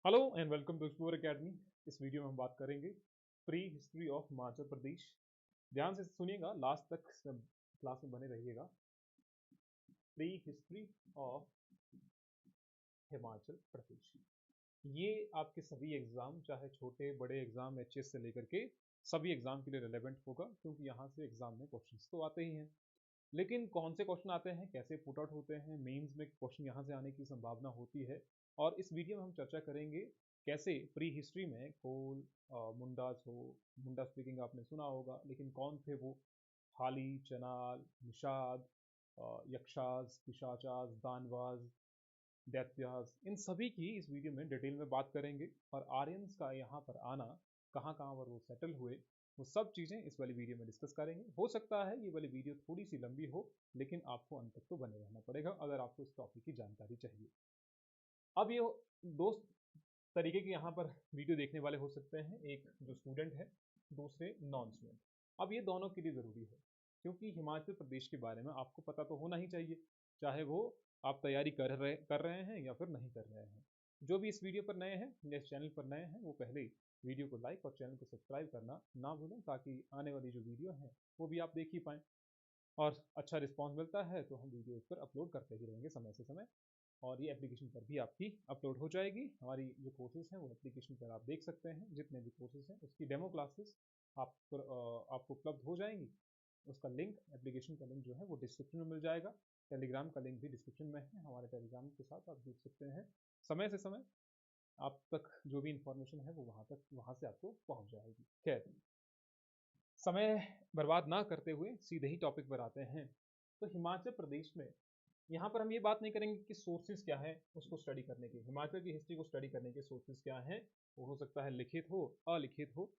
Hello and welcome to explore academy. इस video में हम बात करेंगे pre history of Himachal Pradesh. ध्यान से सुनिएगा, लास्ट तक क्लास में बने रहिएगा। Pre history of Himachal Pradesh, ये आपके सभी एग्जाम, चाहे छोटे बड़े एग्जाम एचएस से लेकर के सभी एग्जाम के लिए रिलेवेंट होगा, क्योंकि यहाँ से एग्जाम में क्वेश्चंस तो आते ही हैं। लेकिन कौन से क्वेश्चन आते हैं, कैसे पुट आउट होते हैं, मेंस में क्वेश्चन यहाँ से आने की संभावना होती है। और इस वीडियो में हम चर्चा करेंगे कैसे प्री हिस्ट्री में कोल, मुंडास हो, मुंडा स्पीकिंग आपने सुना होगा, लेकिन कौन थे वो? हाली, चनाल, निषाद, यक्षास, पिशाचास, दानवाज, दैत्यास, इन सभी की इस वीडियो में डिटेल में बात करेंगे। और आर्यंस का यहाँ पर आना, कहाँ कहाँ पर वो सेटल हुए, वो सब चीज़ें इस वाली वीडियो में डिस्कस करेंगे। हो सकता है ये वाली वीडियो थोड़ी सी लंबी हो, लेकिन आपको अंत तक तो बने रहना पड़ेगा अगर आपको इस टॉपिक की जानकारी चाहिए। अब ये दो तरीके के यहाँ पर वीडियो देखने वाले हो सकते हैं, एक जो स्टूडेंट है, दूसरे नॉन स्टूडेंट। अब ये दोनों के लिए ज़रूरी है, क्योंकि हिमाचल प्रदेश के बारे में आपको पता तो होना ही चाहिए, चाहे वो आप तैयारी कर रहे हैं या फिर नहीं कर रहे हैं। जो भी इस वीडियो पर नए हैं या इस चैनल पर नए हैं, वो पहले वीडियो को लाइक और चैनल को सब्सक्राइब करना ना भूलें, ताकि आने वाली जो वीडियो है वो भी आप देख ही पाएँ। और अच्छा रिस्पॉन्स मिलता है तो हम वीडियो इस पर अपलोड करते ही रहेंगे समय से समय, और ये एप्लीकेशन पर भी आपकी अपलोड हो जाएगी। हमारी जो कोर्सेज हैं वो एप्लीकेशन पर आप देख सकते हैं, जितने भी कोर्सेज हैं उसकी डेमो क्लासेस आपको उपलब्ध हो जाएंगी। उसका लिंक, एप्लीकेशन का लिंक जो है वो डिस्क्रिप्शन में मिल जाएगा। टेलीग्राम का लिंक भी डिस्क्रिप्शन में है, हमारे टेलीग्राम के साथ आप जुड़ सकते हैं। समय से समय आप तक जो भी इंफॉर्मेशन है वो वहाँ से आपको पहुँच जाएगी। खैर, समय बर्बाद ना करते हुए सीधे ही टॉपिक पर आते हैं। तो हिमाचल प्रदेश में यहाँ पर हम ये बात नहीं करेंगे कि सोर्सेज क्या है उसको स्टडी करने के, हिमाचल की हिस्ट्री को स्टडी करने के सोर्सेज क्या हैं। वो हो सकता है लिखित हो, अलिखित हो,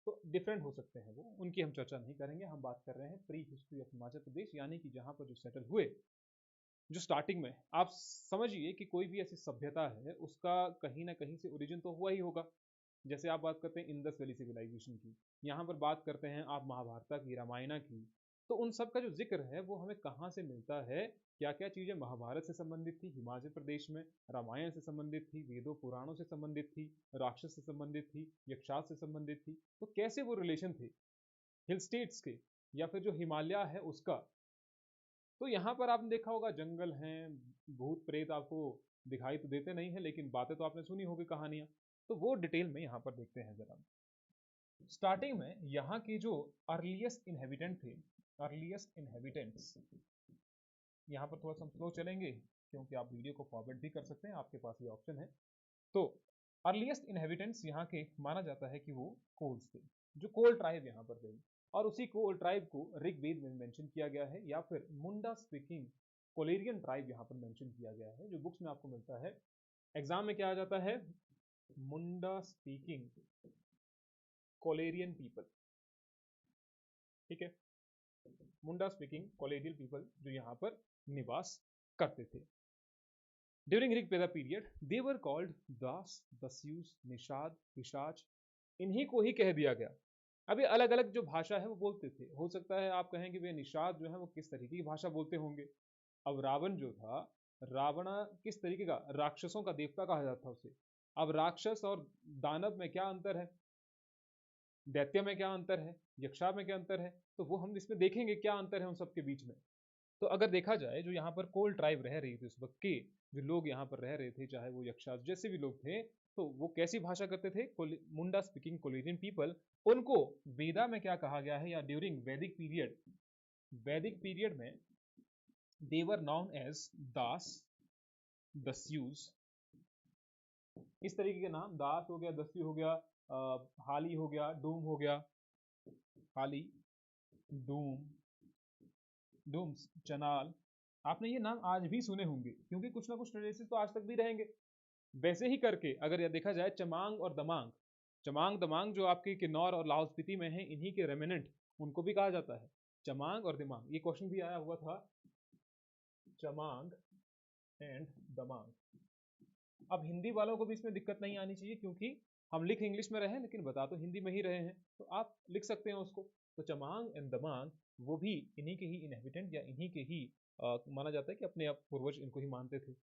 तो डिफरेंट हो सकते हैं वो, उनकी हम चर्चा नहीं करेंगे। हम बात कर रहे हैं प्री हिस्ट्री ऑफ हिमाचल प्रदेश, यानी कि जहाँ पर जो सेटल हुए, जो स्टार्टिंग में आप समझिए कि कोई भी ऐसी सभ्यता है उसका कहीं ना कहीं से ओरिजिन तो हुआ ही होगा। जैसे आप बात करते हैं इंडस वैली सिविलाइजेशन की, यहाँ पर बात करते हैं आप महाभारत की, रामायणा की, तो उन सब का जो जिक्र है वो हमें कहाँ से मिलता है? क्या क्या चीज़ें महाभारत से संबंधित थी हिमाचल प्रदेश में, रामायण से संबंधित थी, वेदों पुराणों से संबंधित थी, राक्षस से संबंधित थी, यक्षास से संबंधित थी, तो कैसे वो रिलेशन थे हिल स्टेट्स के या फिर जो हिमालय है उसका? तो यहाँ पर आपने देखा होगा जंगल हैं, भूत प्रेत आपको दिखाई तो देते नहीं है, लेकिन बातें तो आपने सुनी होगी, कहानियां। तो वो डिटेल में यहाँ पर देखते हैं जरा। स्टार्टिंग में यहाँ की जो अर्लीस्ट इनहेबिटेंट थे, अर्लीस्ट इनहेबिटेंट्स, यहाँ पर थोड़ा सा हम स्लो चलेंगे क्योंकि आप वीडियो को फॉरवर्ड भी कर सकते हैं, आपके पास ये ऑप्शन है। तो अर्लीस्ट इनहेबिटेंट्स यहाँ के माना जाता है कि वो कोल्स थे, जो कोल ट्राइब यहाँ पर थे। और उसी कोल ट्राइब को ऋग्वेद में मेंशन किया गया है, या फिर मुंडा स्पीकिंग कोलेरियन ट्राइब यहाँ पर मेंशन किया गया है, जो बुक्स में आपको मिलता है। एग्जाम में क्या आ जाता है? मुंडा स्पीकिंग कोलेरियन पीपल, ठीक है, मुंडा स्पीकिंग कोलेरियन पीपल जो यहाँ पर निवास करते थे। During Rigveda period they were called Dasa, Dasyus, Nishad, Pishach, इन्हीं को ही कह दिया गया। अभी अलग अलग जो भाषा है वो बोलते थे, हो सकता है आप कहें कि वे निषाद जो है वो किस तरीके की भाषा बोलते होंगे। अब रावण जो था, रावणा किस तरीके का, राक्षसों का देवता कहा जाता उसे। अब राक्षस और दानव में क्या अंतर है, दैत्य में क्या अंतर है, यक्षा में क्या अंतर है, तो वो हम इसमें देखेंगे क्या अंतर है उन सबके बीच में। तो अगर देखा जाए, जो यहाँ पर कोल ट्राइब रह रही थी उस वक्त के, जो लोग यहाँ पर रह रहे थे, चाहे वो यक्षास जैसे भी लोग थे, तो वो कैसी भाषा करते थे? मुंडा स्पीकिंग कोलेरियन पीपल। उनको वेदा में क्या कहा गया है, या ड्यूरिंग वैदिक पीरियड, वैदिक पीरियड में देवर नाउन एज दास, दस्यूज, इस तरीके के नाम, दास हो गया, दस्यु हो गया, हाली हो गया, डूम हो गया, हाली, डूम, डूम्स, चनाल, आपने ये नाम आज भी सुने होंगे, क्योंकि कुछ ना कुछ ट्रेडिशन तो आज तक भी रहेंगे। वैसे ही करके अगर यह देखा जाए, चमांग और दमांग, चमांग दमांग जो आपके किन्नौर और लाहौल स्पीति में है, इन्हीं के रेमिनेंट उनको भी कहा जाता है चमांग और दिमांग। ये क्वेश्चन भी आया हुआ था, चमांग एंड दमांग। अब हिंदी वालों को भी इसमें दिक्कत नहीं आनी चाहिए, क्योंकि हम लिख इंग्लिश में रहे हैं लेकिन बता तो हिंदी में ही रहे हैं, तो आप लिख सकते हैं उसको। तो चमांग एंड दमांग वो भी इन्हीं के ही इनहेबिटेंट, या इन्हीं के ही माना जाता है कि अपने आप पूर्वज इनको ही मानते थे।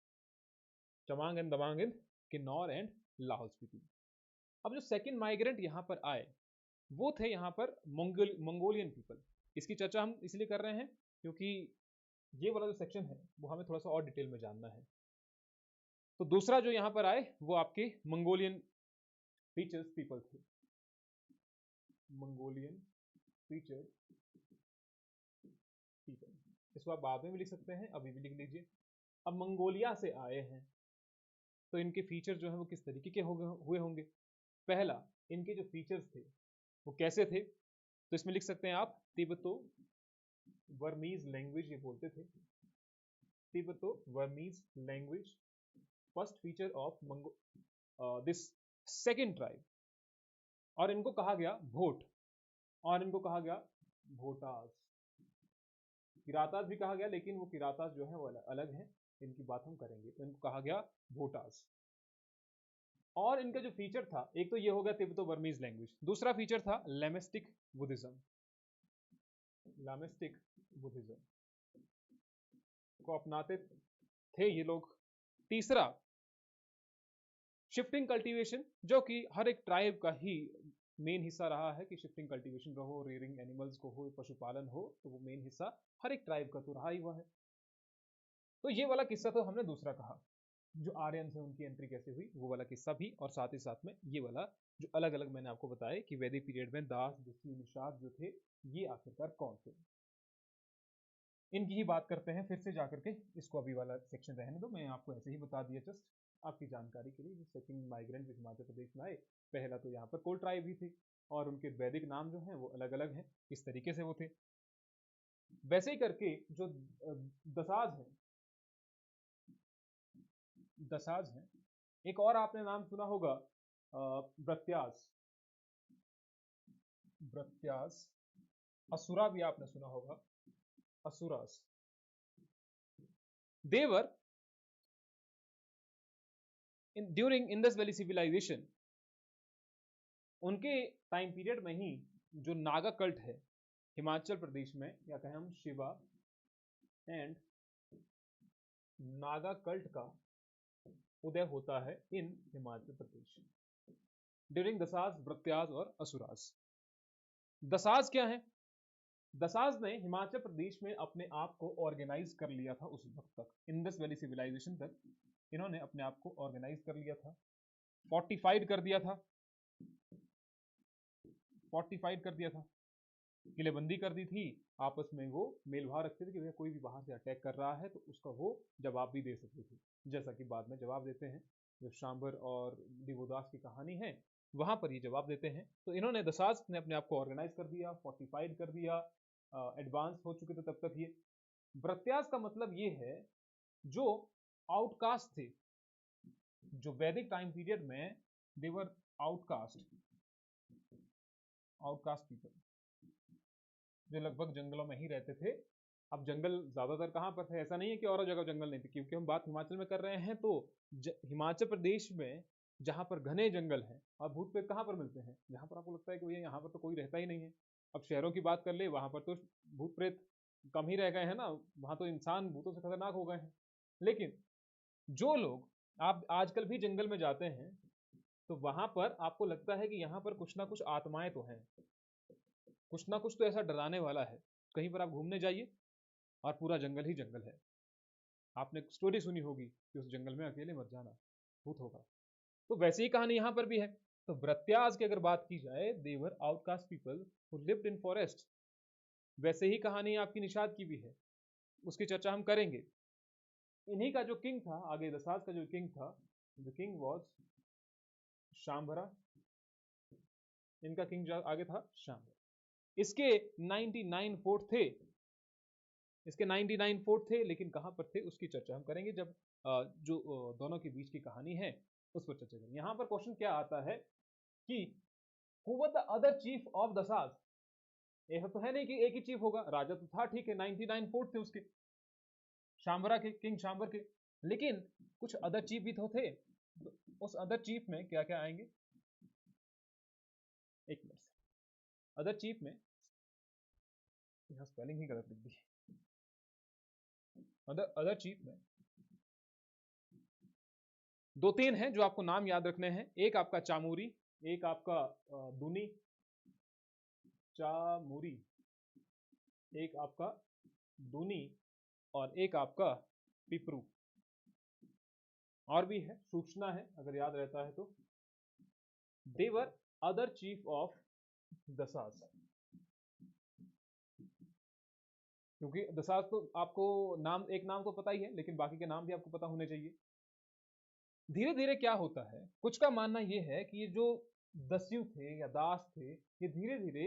Chamang and Damang in Kinnaur and Lahaul Spiti. अब जो सेकंड माइग्रेंट यहाँ पर आए वो थे यहाँ पर मंगोलियन पीपल। इसकी चर्चा हम इसलिए कर रहे हैं क्योंकि ये वाला जो सेक्शन है वो हमें थोड़ा सा और डिटेल में जानना है। तो दूसरा जो यहाँ पर आए वो आपके मंगोलियन फीचर्स पीपल थे, मंगोलियन फीचर पीपल। इसको आप बाद में भी लिख सकते हैं, अभी भी लिख लीजिए। अब मंगोलिया से आए हैं तो इनके फीचर जो है वो किस तरीके के हुए होंगे। पहला, इनके जो फीचर्स थे वो कैसे थे, तो इसमें लिख सकते हैं आप तिब्बतो वर्मीज लैंग्वेज ये बोलते थे, Tibeto Burmese language first feature of this second tribe. और इनको कहा गया भोट, और इनको कहा गया भोटास। किरातास भी कहा गया, लेकिन वो किरातास जो है वो अलग है, इनकी बात हम करेंगे। तो इनको कहा गया भोटास। और इनका जो फीचर था, एक तो ये हो गया तिब्बतो बर्मीज लैंग्वेज, दूसरा फीचर था लेमेस्टिक बुद्धिज्म। लेमेस्टिक बुद्धिज्म को अपनाते थे ये लोग। तीसरा, शिफ्टिंग कल्टीवेशन, जो कि हर एक ट्राइब का ही मेन हिस्सा रहा है कि शिफ्टिंग कल्टीवेशन का हो, रेयरिंग एनिमल्स को हो, पशुपालन हो, तो वो मेन हिस्सा हर एक ट्राइब का तो रहा ही हुआ है। तो ये वाला किस्सा तो हमने दूसरा कहा, जो आर्यन से उनकी एंट्री कैसे हुई वो वाला किस्सा भी, और साथ ही साथ में ये वाला जो अलग अलग मैंने आपको बताया कि वैदिक पीरियड में दास ऋषि निषाद जो थे ये आखिरकार कौन थे, इनकी ही बात करते हैं फिर से जाकर के। इसको अभी वाला सेक्शन रहने दो, मैं आपको ऐसे ही बता दिया जस्ट आपकी जानकारी के लिए। सेकंड माइग्रेंट जो हिमाचल प्रदेश में आए, पहला तो यहाँ पर कोल ट्राइब ही थे और उनके वैदिक नाम जो हैं वो अलग अलग हैं, किस तरीके से वो थे। वैसे ही करके जो दसाज हैं, दसाज हैं, एक और आपने नाम सुना होगा ब्रत्यास, ब्रत्यास। असुरा भी आपने सुना होगा, असुरास। देवर ड्यूरिंग इंडस वैली सिविलाइजेशन, उनके टाइम पीरियड में ही जो नागा कल्ट है हिमाचल प्रदेश में, या कहें हम शिवा एंड नागा कल्ट का उदय होता है इन हिमाचल प्रदेश ड्यूरिंग दसास, ब्रत्यास और असुरास। दसास क्या है? दसास ने हिमाचल प्रदेश में अपने आप को ऑर्गेनाइज कर लिया था। उस वक्त तक, इंडस वैली सिविलाइजेशन तक, इन्होंने अपने आप को ऑर्गेनाइज कर लिया था, फोर्टिफाइड कर दिया था, फोर्टिफाइड कर दिया था, किलेबंदी कर दी थी। आपस में वो मेलभाव रखते थे कि भैया कोई भी बाहर से अटैक कर रहा है तो उसका वो जवाब भी दे सकते थे, जैसा कि बाद में जवाब देते हैं। जो शांबर और दिवोदास की कहानी है वहां पर ये जवाब देते हैं। तो इन्होंने, दसास ने अपने आप को ऑर्गेनाइज कर दिया, फोर्टिफाइड कर दिया, एडवांस हो चुके थे तब तक ये। ब्रत्यास का मतलब ये है जो आउटकास्ट थे, जो वैदिक टाइम पीरियड में देवर आउटकास्ट, आउटकास्ट पीपल, जो लगभग जंगलों में ही रहते थे। अब जंगल ज्यादातर कहाँ पर थे? ऐसा नहीं है कि और जगह जंगल नहीं थे, क्योंकि हम बात हिमाचल में कर रहे हैं तो हिमाचल प्रदेश में जहां पर घने जंगल हैं, और भूत प्रेत कहाँ पर मिलते हैं? जहां पर आपको लगता है कि भैया यहाँ पर तो कोई रहता ही नहीं है। अब शहरों की बात कर ले, वहां पर तो भूत प्रेत कम ही रह गए हैं ना, वहां तो इंसान भूतों से खतरनाक हो गए हैं। लेकिन जो लोग, आप आजकल भी जंगल में जाते हैं तो वहां पर आपको लगता है कि यहाँ पर कुछ ना कुछ आत्माएं तो हैं, कुछ ना कुछ तो ऐसा डराने वाला है। कहीं पर आप घूमने जाइए और पूरा जंगल ही जंगल है। आपने स्टोरी सुनी होगी कि उस जंगल में अकेले मत जाना, भूत होगा। तो वैसी ही कहानी यहां पर भी है। तो ब्रत्यास की अगर बात की जाए, they were outcast people who lived in forest, वैसे ही कहानी आपकी निषाद की भी है, उसकी चर्चा हम करेंगे। इन्हीं का जो किंग था, आगे दसास का जो किंग था, द किंग वॉज शांभरा। इनका किंग जो आगे था शांभरा। इसके 99 फोर्ट थे, इसके 99 फोर्ट थे, लेकिन कहां पर थे उसकी चर्चा हम करेंगे जब जो दोनों के बीच की कहानी है उस पर चर्चा करेंगे। यहां पर क्वेश्चन क्या आता है कि who were the other chief of Dasas. ऐसा तो है नहीं कि एक ही चीफ होगा, राजा तो था ठीक है, 99 फोर्ट थे उसके, शांबरा के, किंग शांबर के, लेकिन कुछ अदर चीफ भी तो थे। तो उस अदर चीफ में क्या क्या आएंगे, एक मिनट, अदर चीफ में यहाँ स्पेलिंग ही गलत लिख दी। अदर चीफ में दो तीन हैं जो आपको नाम याद रखने हैं, एक आपका चामूरी, एक आपका दूनी, चामूरी, एक आपका दूनी और एक आपका पिपरू। और भी है, सूचना है अगर याद रहता है तो। देवर अदर चीफ ऑफ दसास, क्योंकि दसास तो आपको नाम, एक नाम तो पता ही है, लेकिन बाकी के नाम भी आपको पता होने चाहिए। धीरे धीरे क्या होता है, कुछ का मानना यह है कि ये जो दस्यु थे या दास थे, ये धीरे धीरे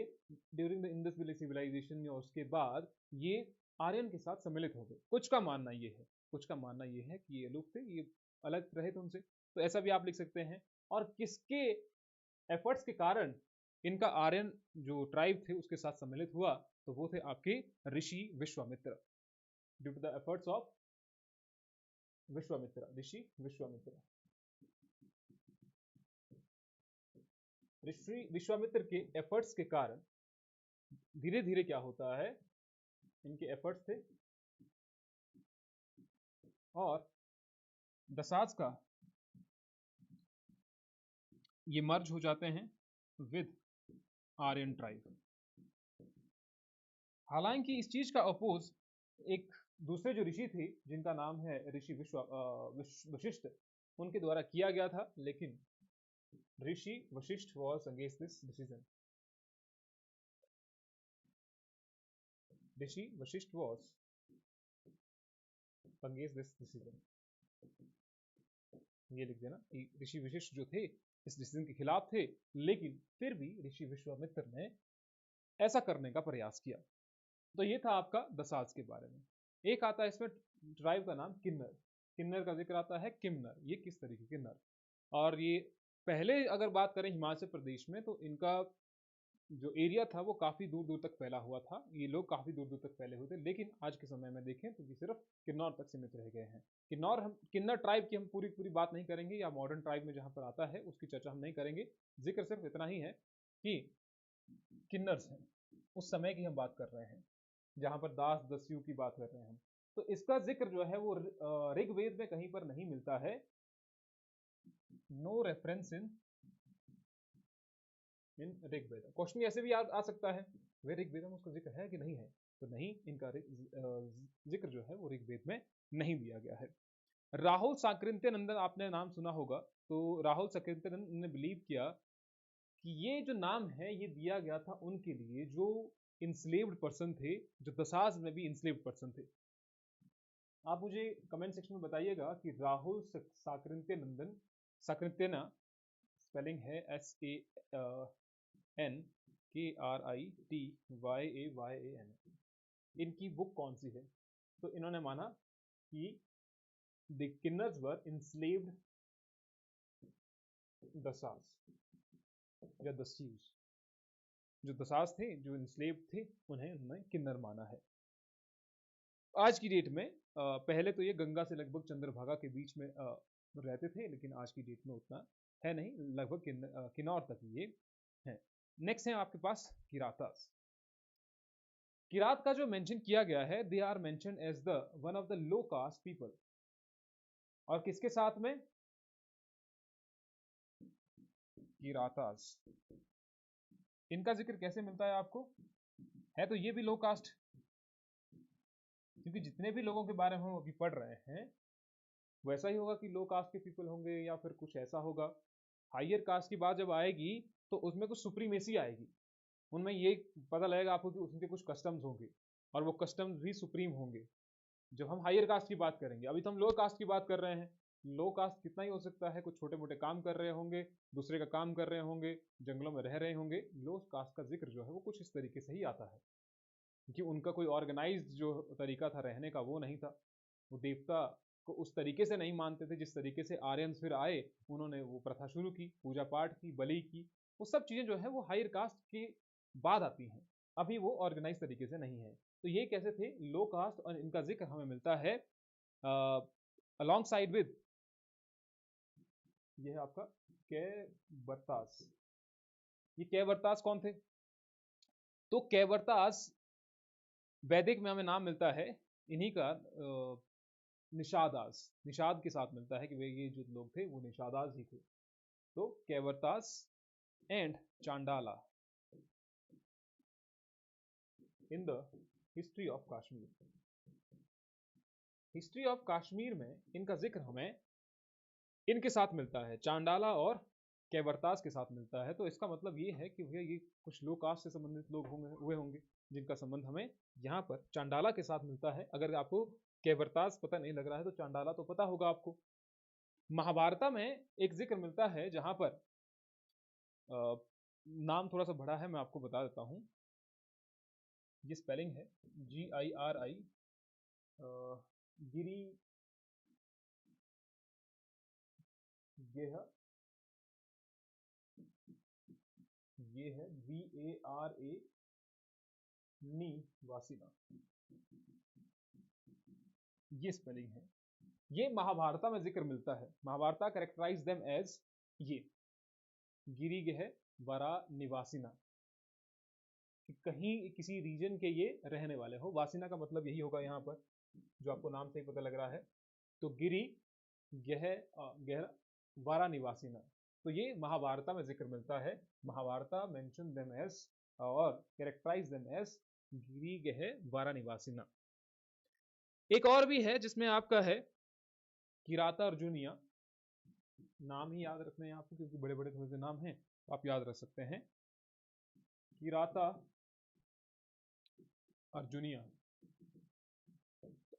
during the Indus valley civilization और उसके बाद ये आर्यन के साथ सम्मिलित हो गए। कुछ का मानना ये है, कुछ का मानना ये है कि ये लोग थे, ये अलग रहे थे उनसे, तो ऐसा भी आप लिख सकते हैं। और किसके एफर्ट्स के कारण इनका आर्यन जो ट्राइब थे उसके साथ सम्मिलित हुआ, तो वो थे आपके Rishi Vishwamitra. Due to the efforts of Vishwamitra, Rishi Vishwamitra. Rishi Vishwamitra के एफर्ट्स के कारण धीरे धीरे क्या होता है, इनके एफर्ट्स थे और दसास का ये मर्ज हो जाते हैं विद आर्यन ट्राइब। हालांकि इस चीज का अपोज एक दूसरे जो ऋषि थे जिनका नाम है ऋषि वशिष्ठ, उनके द्वारा किया गया था, लेकिन Rishi Vashishtha was against this decision. Rishi Vashishtha was against this decision. ये लिख देना कि ऋषि वशिष्ठ जो थे इस डिसीजन के खिलाफ थे, लेकिन फिर भी ऋषि विश्वामित्र ने ऐसा करने का प्रयास किया। तो ये था आपका दसास के बारे में। एक आता है इसमें ट्राइब का नाम किन्नर। किन्नर का जिक्र आता है किन्नर, ये किस तरीके किन्नर, और ये पहले अगर बात करें हिमाचल प्रदेश में तो इनका जो एरिया था वो काफी दूर दूर तक फैला हुआ था, ये लोग काफी दूर दूर तक फैले हुए थे, लेकिन आज के समय में देखें तो ये सिर्फ किन्नौर तक सीमित रह गए हैं। किन्नौर, हम किन्नर ट्राइब की हम पूरी पूरी बात नहीं करेंगे, या मॉडर्न ट्राइब में जहां पर आता है उसकी चर्चा हम नहीं करेंगे। जिक्र सिर्फ इतना ही है कि किन्नर्स हैं, उस समय की हम बात कर रहे हैं जहां पर दास दस्यु की बात कर रहे हैं हम। तो इसका जिक्र जो है वो ऋग्वेद में कहीं पर नहीं मिलता है। No reference in Rigveda. Question ऐसे भी आ सकता है, वे ऋग्वेद में उसका जिक्र है कि नहीं है, तो नहीं, इनका जिक्र जो है वो ऋग्वेद में नहीं दिया गया है। राहुल साकृत्यानंदन आपने नाम सुना होगा, तो राहुल साकृत्यानंदन ने बिलीव किया कि ये जो नाम है ये दिया गया था उनके लिए जो इंस्लेव्ड पर्सन थे, जो दसास में भी इंस्लेव्ड पर्सन थे। आप मुझे कमेंट सेक्शन में बताइएगा कि राहुल साकृत्यानंदन, साकृत्यना स्पेलिंग है SANKRITYAYAN, इनकी बुक कौन सी है। तो इन्होंने माना कि द किन्नर्स वर इंस्लेव्ड दसास या दस्यूस, जो दसास थे, जो इंस्लेव्ड थे, उन्हें उन्होंने किन्नर माना है। आज की डेट में पहले तो ये गंगा से लगभग चंद्रभागा के बीच में रहते थे, लेकिन आज की डेट में उतना है नहीं, लगभग किन्नौर तक ये है। नेक्स्ट है आपके पास किरातास। किरात का जो मेंशन किया गया है, they are mention as the one of the low caste people, और किसके साथ में, किरातास। इनका जिक्र कैसे मिलता है आपको, है तो ये भी लो कास्ट, क्योंकि जितने भी लोगों के बारे में हम अभी पढ़ रहे हैं वैसा ही होगा कि लो कास्ट के पीपल होंगे या फिर कुछ ऐसा होगा। हायर कास्ट की बात जब आएगी तो उसमें कुछ सुप्रीमेसी आएगी, उनमें ये पता लगेगा आपको कि उनके कुछ कस्टम्स होंगे और वो कस्टम्स भी सुप्रीम होंगे जब हम हायर कास्ट की बात करेंगे। अभी तो हम लो कास्ट की बात कर रहे हैं। लो कास्ट कितना ही हो सकता है, कुछ छोटे मोटे काम कर रहे होंगे, दूसरे का काम कर रहे होंगे, जंगलों में रह रहे होंगे। लो कास्ट का जिक्र जो है वो कुछ इस तरीके से ही आता है कि उनका कोई ऑर्गेनाइज्ड जो तरीका था रहने का वो नहीं था, वो देवता को उस तरीके से नहीं मानते थे जिस तरीके से आर्यंस फिर आए, उन्होंने वो प्रथा शुरू की, पूजा पाठ की, बलि की। वो सब चीजें जो है वो हायर कास्ट के बाद आती हैं, अभी वो ऑर्गेनाइज तरीके से नहीं है। तो ये कैसे थे लो कास्ट, और इनका जिक्र हमें मिलता है अलॉन्ग साइड विद, ये है आपका कैवर्तास। ये कैवर्तास कौन थे, तो कैवर्तास वैदिक में हमें नाम मिलता है इन्हीं का, निषादास, निषाद के साथ मिलता है कि वे ये जो लोग थे वो निषादास ही थे। तो Kaivartas and Chandalas in the history of Kashmir. History of Kashmir में इनका जिक्र हमें इनके साथ मिलता है, चांडाला और कैवर्तास के साथ मिलता है। तो इसका मतलब ये है कि भैया ये कुछ लो कास्ट से संबंधित लोग हुए होंगे जिनका संबंध हमें यहाँ पर चांडाला के साथ मिलता है। अगर आपको कैवर्तास पता नहीं लग रहा है तो चांडाला तो पता होगा आपको। महाभारत में एक जिक्र मिलता है जहां पर नाम थोड़ा सा बड़ा है, मैं आपको बता देता हूं। ये स्पेलिंग है GIRI, गिरी गेह, ये है VARA नी वासिना, ये स्पेलिंग है। ये महाभारत में जिक्र मिलता है। महाभारत कैरेक्टराइज देम एज ये गिरिगेह वरा निवासिना, कि कहीं किसी रीजन के ये रहने वाले हो। वासिना का मतलब यही होगा यहाँ पर, जो आपको नाम से ही पता लग रहा है। तो गिरी गहरा वारा निवासिना, तो ये महाभारत में जिक्र मिलता है। महाभारत मेंशन देम एज और कैरेक्टराइज देम एज गिरिगेह वारा निवासिना। एक और भी है जिसमें आपका है किराता अर्जुनिया, नाम ही याद रखने हैं आपको क्योंकि बड़े बड़े थोड़े से नाम हैं, तो आप याद रख सकते हैं। किराता अर्जुनिया,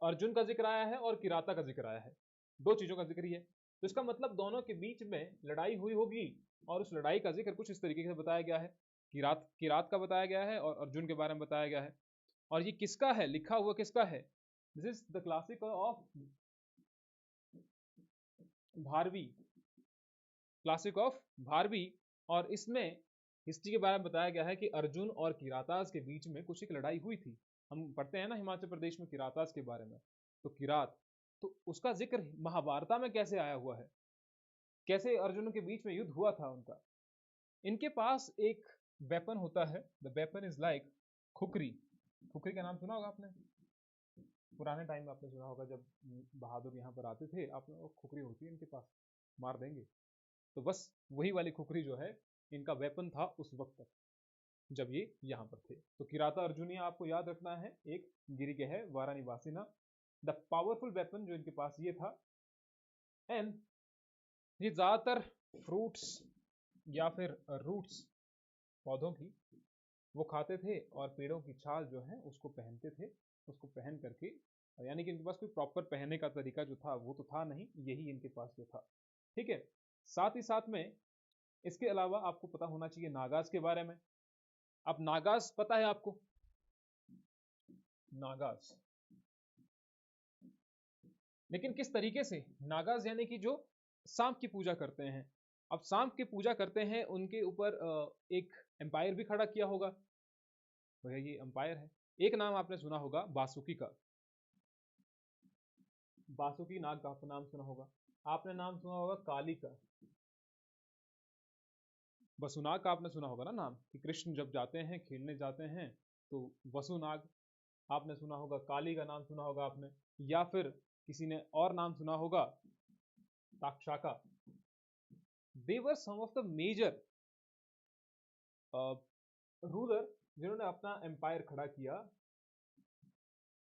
अर्जुन का जिक्र आया है और किराता का जिक्र आया है, दो चीजों का जिक्र ही है। तो इसका मतलब दोनों के बीच में लड़ाई हुई होगी और उस लड़ाई का जिक्र कुछ इस तरीके से बताया गया है। किरात का बताया गया है और अर्जुन के बारे में बताया गया है। और ये किसका है, लिखा हुआ किसका है? This is the classic of Bharvi, classic of Bharvi. और इसमें हिस्ट्री के बारे में बताया गया है कि अर्जुन और किरातास के बीच में कुछ एक लड़ाई हुई थी। हम पढ़ते हैं ना हिमाचल प्रदेश में किरातास के बारे में, तो किरात, तो उसका जिक्र महाभारत में कैसे आया हुआ है, कैसे अर्जुन के बीच में युद्ध हुआ था उनका। इनके पास एक वेपन होता है, the weapon is like khukri. Khukri का नाम सुना होगा आपने, पुराने टाइम में आपने सुना होगा जब बहादुर यहाँ पर आते थे, आपने वो खुकरी होती है इनके पास, मार देंगे। तो बस वही वाली खुकरी जो है इनका वेपन था उस वक्त तक जब ये यहाँ पर थे। तो किराता अर्जुनिया आपको याद रखना है, एक गिरिगेह वारा निवासिना, द पावरफुल वेपन जो इनके पास ये था। एंड ये ज्यादातर फ्रूट्स या फिर रूट्स, पौधों की वो खाते थे और पेड़ों की छाल जो है उसको पहनते थे। उसको पहन करके, यानी कि इनके पास कोई प्रॉपर पहनने का तरीका जो था वो तो था नहीं, यही इनके पास जो था। ठीक है, साथ ही साथ में इसके अलावा आपको पता होना चाहिए नागास के बारे में। अब नागास पता है आपको, नागास, लेकिन किस तरीके से? नागास यानी कि जो सांप की पूजा करते हैं। अब सांप की पूजा करते हैं, उनके ऊपर एक एम्पायर भी खड़ा किया होगा, तो ये एम्पायर है। एक नाम आपने सुना होगा बासुकी का, बासुकी नाग का आपने नाम सुना होगा। आपने नाम सुना होगा काली का, वसुनाग का आपने सुना होगा ना नाम, कि कृष्ण जब जाते हैं खेलने जाते हैं तो वसुनाग। आपने सुना होगा काली का नाम सुना होगा आपने, या फिर किसी ने और नाम सुना होगा ताक्षाका। दे वर सम ऑफ द मेजर रूलर जिन्होंने अपना एम्पायर खड़ा किया।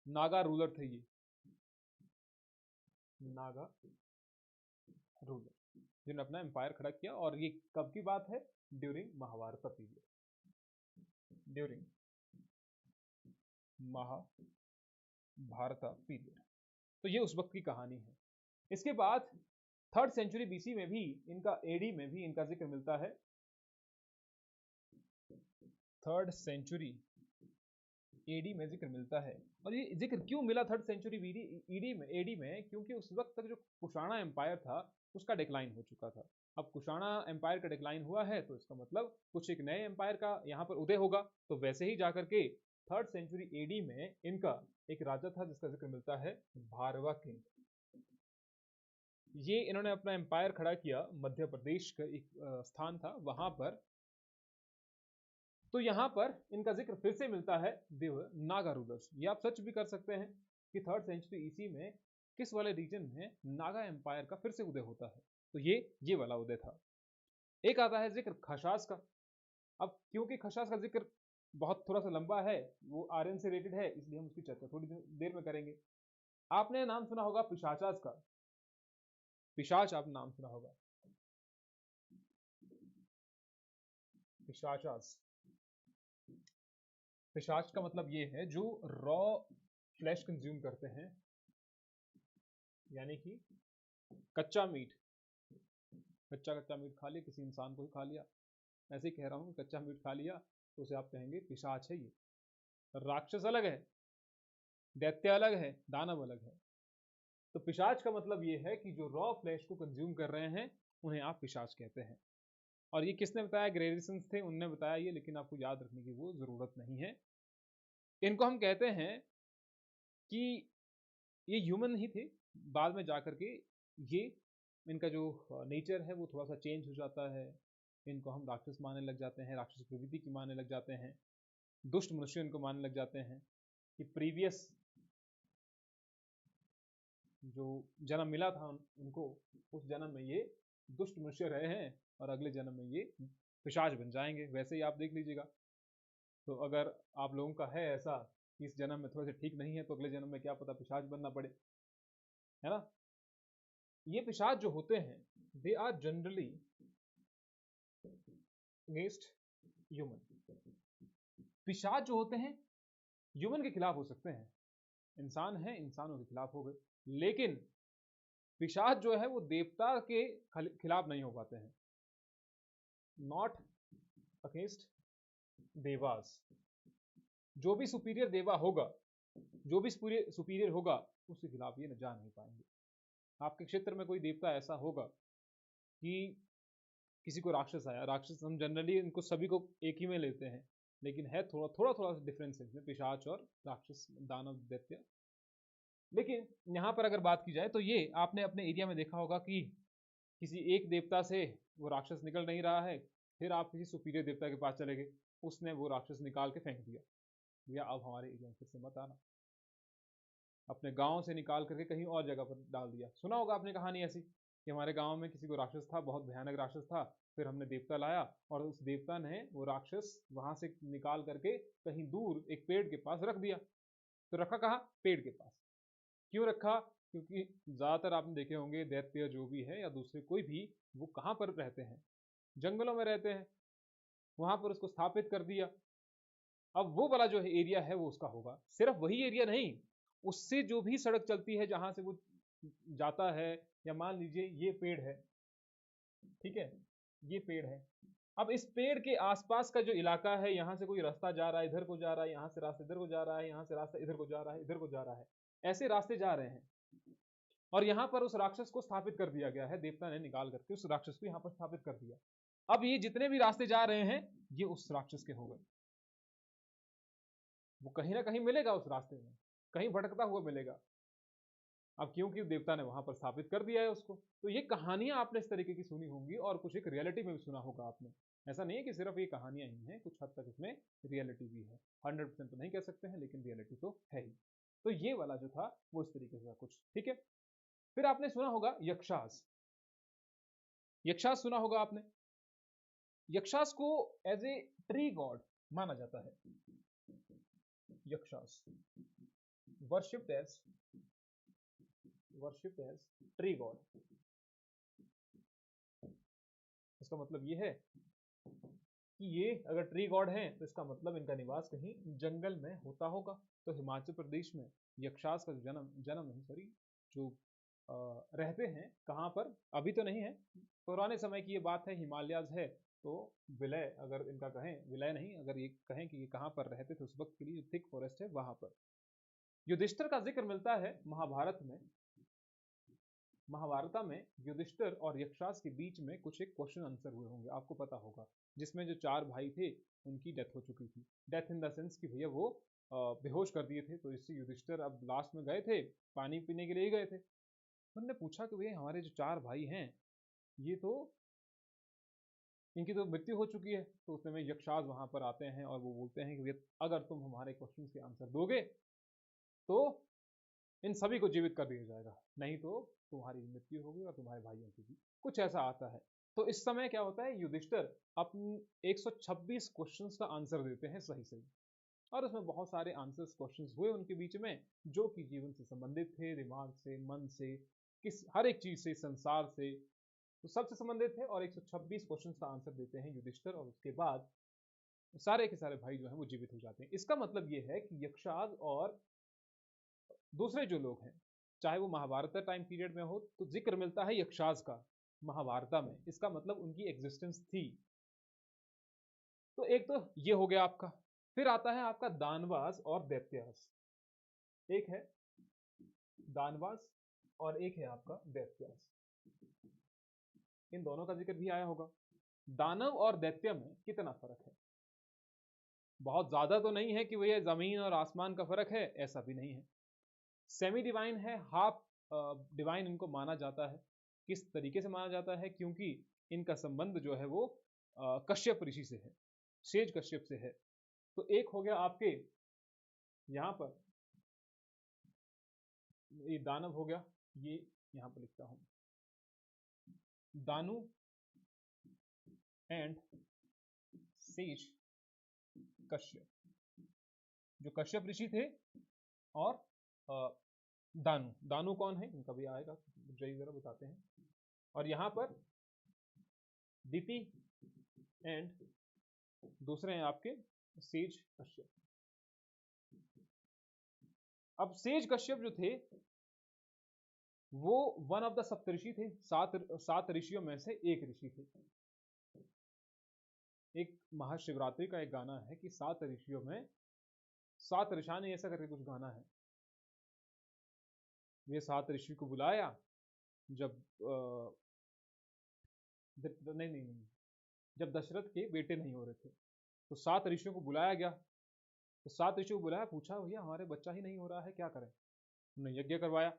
नागा रूलर थे ये, नागा रूलर जिन्होंने अपना एम्पायर खड़ा किया। और ये कब की बात है? During Mahabharat period, during Mahabharat period. तो ये उस वक्त की कहानी है। इसके बाद 3rd सेंचुरी BC में भी इनका, AD में भी इनका जिक्र मिलता है। 3rd सेंचुरी AD में जिक्र मिलता है। और ये जिक्र क्यों मिला 3rd सेंचुरी AD में? क्योंकि उस वक्त तक जो कुषाणा एम्पायर था उसका डिक्लाइन हो चुका था। अब कुषाणा एम्पायर का डिक्लाइन हुआ है तो इसका मतलब कुछ एक नए एम्पायर का यहाँ पर उदय होगा। तो वैसे ही जाकर के 3rd सेंचुरी AD में इनका एक राजा था जिसका जिक्र मिलता है भारवा किंग। ये इन्होंने अपना एम्पायर खड़ा किया, मध्य प्रदेश का एक स्थान था वहां पर। तो यहां पर इनका जिक्र फिर से मिलता है, देव नागा रूलर्स। ये आप सर्च भी कर सकते हैं कि 3rd सेंचुरी ईसी में किस वाले रीजन में नागा एम्पायर का फिर से उदय होता है? तो ये वाला उदय था। एक आता है जिक्र खशास का। अब क्योंकि खशास का जिक्र बहुत थोड़ा सा लंबा है, वो आर्यन से रिलेटेड है, इसलिए हम उसकी चर्चा थोड़ी देर में करेंगे। आपने नाम सुना होगा पिशाचास का। पिशाच आपने नाम सुना होगा, पिशाचास। पिशाच का मतलब ये है जो रॉ फ्लैश कंज्यूम करते हैं, यानी कि कच्चा मीट, कच्चा मीट खा लिया, किसी इंसान को ही खा लिया, ऐसे ही कह रहा हूँ, कच्चा मीट खा लिया तो उसे आप कहेंगे पिशाच है। ये राक्षस अलग है, दैत्य अलग है, दानव अलग है। तो पिशाच का मतलब ये है कि जो रॉ फ्लैश को कंज्यूम कर रहे हैं उन्हें आप पिशाच कहते हैं। और ये किसने बताया? ग्रेविसन्स थे, उनने बताया ये, लेकिन आपको याद रखने की वो जरूरत नहीं है। इनको हम कहते हैं कि ये ह्यूमन ही थे, बाद में जाकर के ये इनका जो नेचर है वो थोड़ा सा चेंज हो जाता है, इनको हम राक्षस मानने लग जाते हैं, राक्षस प्रवृत्ति की मानने लग जाते हैं, दुष्ट मनुष्य इनको मानने लग जाते हैं कि प्रीवियस जो जन्म मिला था उनको, उस जन्म में ये दुष्ट मनुष्य रहे हैं और अगले जन्म में ये पिशाच बन जाएंगे। वैसे ही आप देख लीजिएगा, तो अगर आप लोगों का है ऐसा कि इस जन्म में थोड़े से ठीक नहीं है तो अगले जन्म में क्या पता पिशाच बनना पड़े, है ना। ये पिशाच जो होते हैं they are generally against human. Pishach जो होते हैं ह्यूमन के खिलाफ हो सकते हैं, इंसान है इंसानों के खिलाफ हो गए, लेकिन पिशाच जो है वो देवता के खिलाफ नहीं हो पाते हैं। Not against Dewas. जो भी सुपीरियर देवा होगा, जो भी सुपीरियर होगा उसके खिलाफ ये जा नहीं पाएंगे। आपके क्षेत्र में कोई देवता ऐसा होगा कि किसी को राक्षस आया, राक्षस हम जनरली इनको सभी को एक ही में लेते हैं, लेकिन है थोड़ा थोड़ा सा डिफरेंस है इसमें, पिशाच और राक्षस, दानव, दैत्य। लेकिन यहाँ पर अगर बात की जाए तो ये आपने अपने एरिया में देखा होगा कि किसी एक देवता से वो राक्षस निकल नहीं रहा है, फिर आप किसी सुपीरियर देवता के पास चले गए, उसने वो राक्षस निकाल के फेंक दिया, भैया अब हमारे एरिया में फिर से मत आना। अपने गांव से निकाल करके कहीं और जगह पर डाल दिया। सुना होगा आपने कहानी ऐसी कि हमारे गांव में किसी को राक्षस था, बहुत भयानक राक्षस था, फिर हमने देवता लाया और उस देवता ने वो राक्षस वहां से निकाल करके कहीं दूर एक पेड़ के पास रख दिया। तो रखा कहाँ? पेड़ के पास। क्यों रखा? क्योंकि ज्यादातर आपने देखे होंगे दैत्य जो भी है या दूसरे कोई भी, वो कहाँ पर रहते हैं? जंगलों में रहते हैं। वहां पर उसको स्थापित कर दिया। अब वो वाला जो एरिया है वो उसका होगा। सिर्फ वही एरिया नहीं, उससे जो भी सड़क चलती है जहां से वो जाता है, या मान लीजिए ये पेड़ है, ठीक है, ये पेड़ है, अब इस पेड़ के आसपास का जो इलाका है, यहाँ से कोई रास्ता जा रहा है, इधर को जा रहा है, यहाँ से रास्ता इधर को जा रहा है, यहाँ से रास्ता इधर को जा रहा है, इधर को जा रहा है, ऐसे रास्ते जा रहे हैं, और यहाँ पर उस राक्षस को स्थापित कर दिया गया है, देवता ने निकाल करके उस राक्षस को यहाँ पर स्थापित कर दिया। अब ये जितने भी रास्ते जा रहे हैं ये उस राक्षस के हो गए। वो कहीं ना कहीं मिलेगा उस रास्ते में, कहीं भटकता हुआ मिलेगा। अब क्योंकि देवता ने वहां पर स्थापित कर दिया है उसको। तो ये कहानियां आपने इस तरीके की सुनी होंगी और कुछ एक रियलिटी में भी सुना होगा आपने। ऐसा नहीं है कि सिर्फ ये कहानियां ही हैं, कुछ हद तक इसमें रियलिटी भी है। 100% तो नहीं कह सकते हैं, लेकिन रियलिटी तो है ही। तो ये वाला जो था वो इस तरीके से था कुछ, ठीक है। फिर आपने सुना होगा यक्षास। यक्षास सुना होगा आपने। यक्षास को एज ए ट्री गॉड माना जाता है। यक्षास वर्शिप्ड एज ट्री गॉड। इसका मतलब ये है कि ये अगर ट्री गॉड हैं तो इसका मतलब इनका निवास कहीं जंगल में होता होगा। तो हिमाचल प्रदेश में यक्षास का जन्म नहीं, सॉरी, जो रहते हैं कहाँ पर, अभी तो नहीं है, पुराने समय की ये बात है, हिमालयाज है। तो विलय अगर इनका कहें, विलय नहीं, अगर ये कहें कि ये कहाँ पर रहते थे उस वक्त के लिए, जो थिक फॉरेस्ट है वहां पर। युधिष्ठिर का जिक्र मिलता है महाभारत में। महाभारत में युधिष्ठिर और यक्षास के बीच में कुछ एक क्वेश्चन आंसर हुए होंगे, आपको पता होगा, जिसमें जो 4 भाई थे उनकी डेथ हो चुकी थी। डेथ इन द सेंस कि भैया वो बेहोश कर दिए थे। तो इससे युधिष्ठिर अब लास्ट में गए थे, पानी पीने के लिए गए थे, उन्होंने पूछा कि भैया हमारे जो 4 भाई हैं ये तो, इनकी तो मृत्यु हो चुकी है। तो उस समय यक्षास वहां पर आते हैं और वो बोलते हैं कि भैया अगर तुम हमारे क्वेश्चन के आंसर दोगे तो इन सभी को जीवित कर दिया जाएगा, नहीं तो तुम्हारी मृत्यु होगी और तुम्हारे भाइयों की भी। कुछ ऐसा आता है। तो इस समय क्या होता है, युधिष्ठिर अपने 126 क्वेश्चंस का आंसर देते हैं सही सही, और उसमें बहुत सारे आंसर्स क्वेश्चंस हुए उनके बीच में, जो कि जीवन से संबंधित थे, दिमाग से, मन से, किस हर एक चीज से, संसार से, तो सबसे संबंधित थे। और 126 क्वेश्चंस का आंसर देते हैं युधिष्ठिर, और उसके बाद सारे के सारे भाई जो हैं वो जीवित हो जाते हैं। इसका मतलब ये है कि यक्षाज और दूसरे जो लोग हैं, चाहे वो महाभारत टाइम पीरियड में हो, तो जिक्र मिलता है यक्षाज का महाभारत में, इसका मतलब उनकी एग्जिस्टेंस थी। तो एक तो ये हो गया आपका। फिर आता है आपका दानवास और दैत्यास। एक है दानवास और एक है आपका दैत्यास। इन दोनों का जिक्र भी आया होगा। दानव और दैत्य में कितना फर्क है? बहुत ज्यादा तो नहीं है कि भैया जमीन और आसमान का फर्क है, ऐसा भी नहीं है। सेमी डिवाइन है, हाफ डिवाइन इनको माना जाता है। किस तरीके से माना जाता है? क्योंकि इनका संबंध जो है वो कश्यप ऋषि से है, सेज कश्यप से है। तो एक हो गया आपके यहां पर, ये दानव हो गया, ये यहां पर लिखता हूं, दानु एंड सेज कश्यप, जो कश्यप ऋषि थे। और दानु, दानु कौन है इनका भी आएगा, जय जरा बताते हैं। और यहां पर दिति एंड दूसरे हैं आपके सेज कश्यप। अब सेज कश्यप जो थे वो वन ऑफ द सप्तऋषि थे, सात ऋषियों में से एक ऋषि थे। एक महाशिवरात्रि का एक गाना है कि 7 ऋषियों में 7 ऋषानी, ऐसा करके कुछ गाना है। ये 7 ऋषि को बुलाया जब नहीं नहीं नहीं, जब दशरथ के बेटे नहीं हो रहे थे, तो 7 ऋषियों को बुलाया गया। तो 7 ऋषियों को बुलाया, पूछा भैया हमारे बच्चा ही नहीं हो रहा है, क्या करें? उन्होंने यज्ञ करवाया,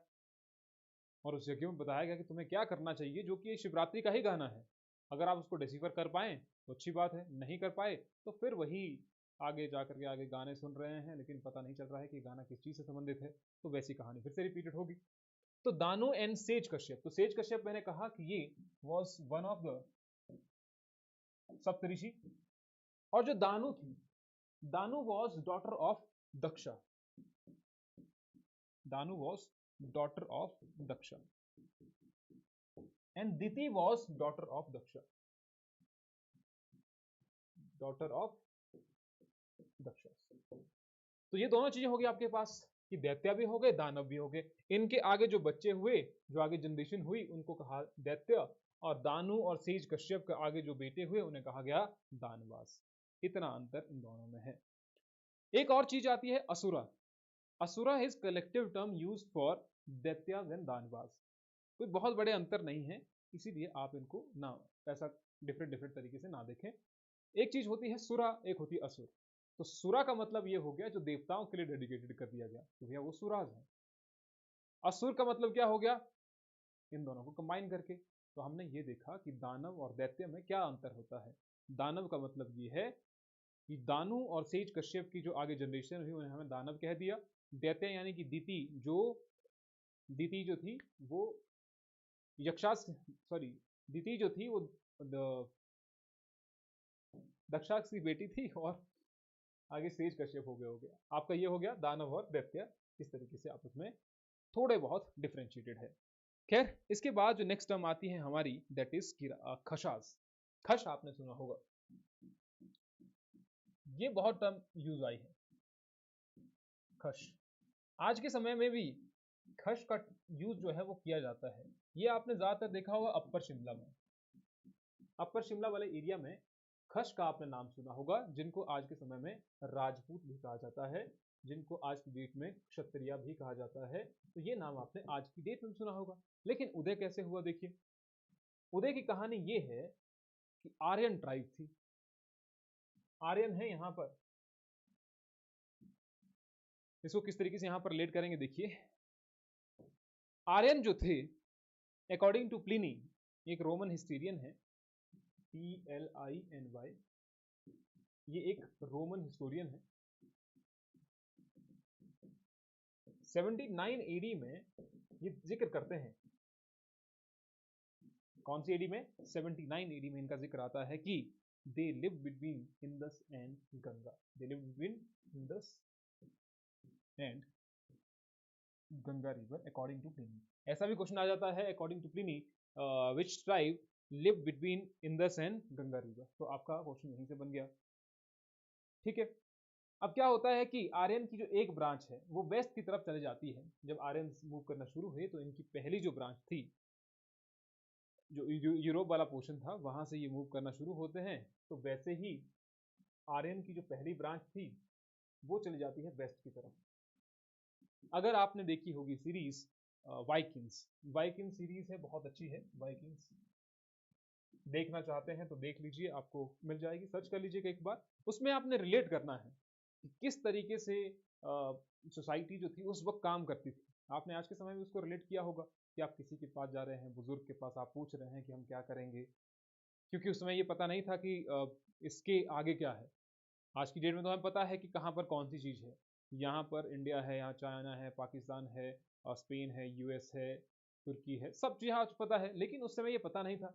और उस यज्ञ में बताया गया कि तुम्हें क्या करना चाहिए, जो कि शिवरात्रि का ही गाना है। अगर आप उसको डिसीवर कर पाए तो अच्छी बात है, नहीं कर पाए तो फिर वही आगे जाकर के आगे गाने सुन रहे हैं, लेकिन पता नहीं चल रहा है कि गाना किस चीज से संबंधित है, तो वैसी कहानी फिर से रिपीटेड होगी। तो दानु एंड सेज कश्यप, तो सेज कश्यप मैंने कहा कि ये was one of the Saptarishi. और जो दानु थी, Danu was daughter of Daksha, Danu was daughter of Daksha, and Diti was daughter of Daksha, daughter of Daksha. तो ये दोनों चीजें हो गई आपके पास, कि दैत्य भी हो गए, दानव भी हो गए। इनके आगे जो बच्चे हुए, जो आगे जनरेशन हुई, उनको कहा दैत्य, और दानु और सेज कश्यप के आगे जो बेटे हुए उन्हें कहा गया दानवास। इतना अंतर इन दोनों में है। एक और चीज आती है Asura. Asura is collective term used for Daityas and Danavas. कोई बहुत बड़े अंतर नहीं है, इसीलिए आप इनको ना ऐसा डिफरेंट डिफरेंट तरीके से ना देखें। एक चीज होती है सुरा, एक होती है असुर। तो सुरा का मतलब ये हो गया जो देवताओं के लिए डेडिकेटेड कर दिया गया, तो भैया वो सुराज है। असुर का मतलब क्या हो गया? इन दोनों को कंबाइन करके। तो हमने ये देखा कि दानव और दैत्य में क्या अंतर होता है। दानव का मतलब ये है कि दानु और सेज कश्यप की जो आगे जनरेशन हुई उन्हें हमें दानव कह दिया। दैत्य यानी कि दिति जो थी वो यक्षास, सॉरी, दिति जो थी वो दक्षास की बेटी थी, और आगे सेज कश्यप हो गया। आपका ये हो गया दानव और दैत्य, इस तरीके से आप उसमें थोड़े बहुत डिफ्रेंशिएटेड है। खैर, इसके बाद जो नेक्स्ट टर्म आती है हमारी, दैट इज खशास। खश आपने सुना होगा, ये बहुत टर्म यूज आई है, खश। आज के समय में भी खश का यूज जो है वो किया जाता है। ये आपने ज्यादातर देखा होगा अपर शिमला में, अपर शिमला वाले एरिया में खश का आपने नाम सुना होगा, जिनको आज के समय में राजपूत भी कहा जाता है, जिनको आज की डेट में क्षत्रिय भी कहा जाता है। तो ये नाम आपने आज की डेट में सुना होगा। लेकिन उदय कैसे हुआ? देखिए, उदय की कहानी ये है कि आर्यन ट्राइब थी, आर्यन है यहाँ पर। इसको किस तरीके से यहाँ पर रिलेट करेंगे, देखिए। आर्यन जो थे, अकॉर्डिंग टू प्लिनी, एक रोमन हिस्टोरियन है, PLINY, ये एक रोमन हिस्टोरियन है। 79 एडी में ये जिक्र करते हैं, कौन सी एडी में? 79 एडी में इनका जिक्र आता है कि they live between Indus and Ganga, they live between Indus and Ganga river according to Pliny. ऐसा भी क्वेश्चन आ जाता है according to Pliny which tribe live between Indus and Ganga river, तो आपका क्वेश्चन यहीं से बन गया। ठीक है, अब क्या होता है कि आर्यन की जो एक ब्रांच है वो वेस्ट की तरफ चले जाती है। जब आर्यन मूव करना शुरू हुए तो इनकी पहली जो ब्रांच थी, जो यूरोप वाला पोर्शन था, वहां से ये मूव करना शुरू होते हैं। तो वैसे ही आर्यन की जो पहली ब्रांच थी वो चली जाती है वेस्ट की तरफ। अगर आपने देखी होगी सीरीज वाइकिंग्स, वाइकिंग सीरीज है, बहुत अच्छी है वाइकिंग्स, देखना चाहते हैं तो देख लीजिए, आपको मिल जाएगी, सर्च कर लीजिएगा एक बार। उसमें आपने रिलेट करना है कि किस तरीके से सोसाइटी जो थी उस वक्त काम करती थी। आपने आज के समय में उसको रिलेट किया होगा कि आप किसी के पास जा रहे हैं, बुजुर्ग के पास, आप पूछ रहे हैं कि हम क्या करेंगे, क्योंकि उस समय ये पता नहीं था कि इसके आगे क्या है। आज की डेट में तो हमें पता है कि कहाँ पर कौन सी चीज़ है, यहाँ पर इंडिया है, यहाँ चाइना है, पाकिस्तान है, स्पेन है, यूएस है, तुर्की है, सब चीज़ आज पता है, लेकिन उस समय ये पता नहीं था।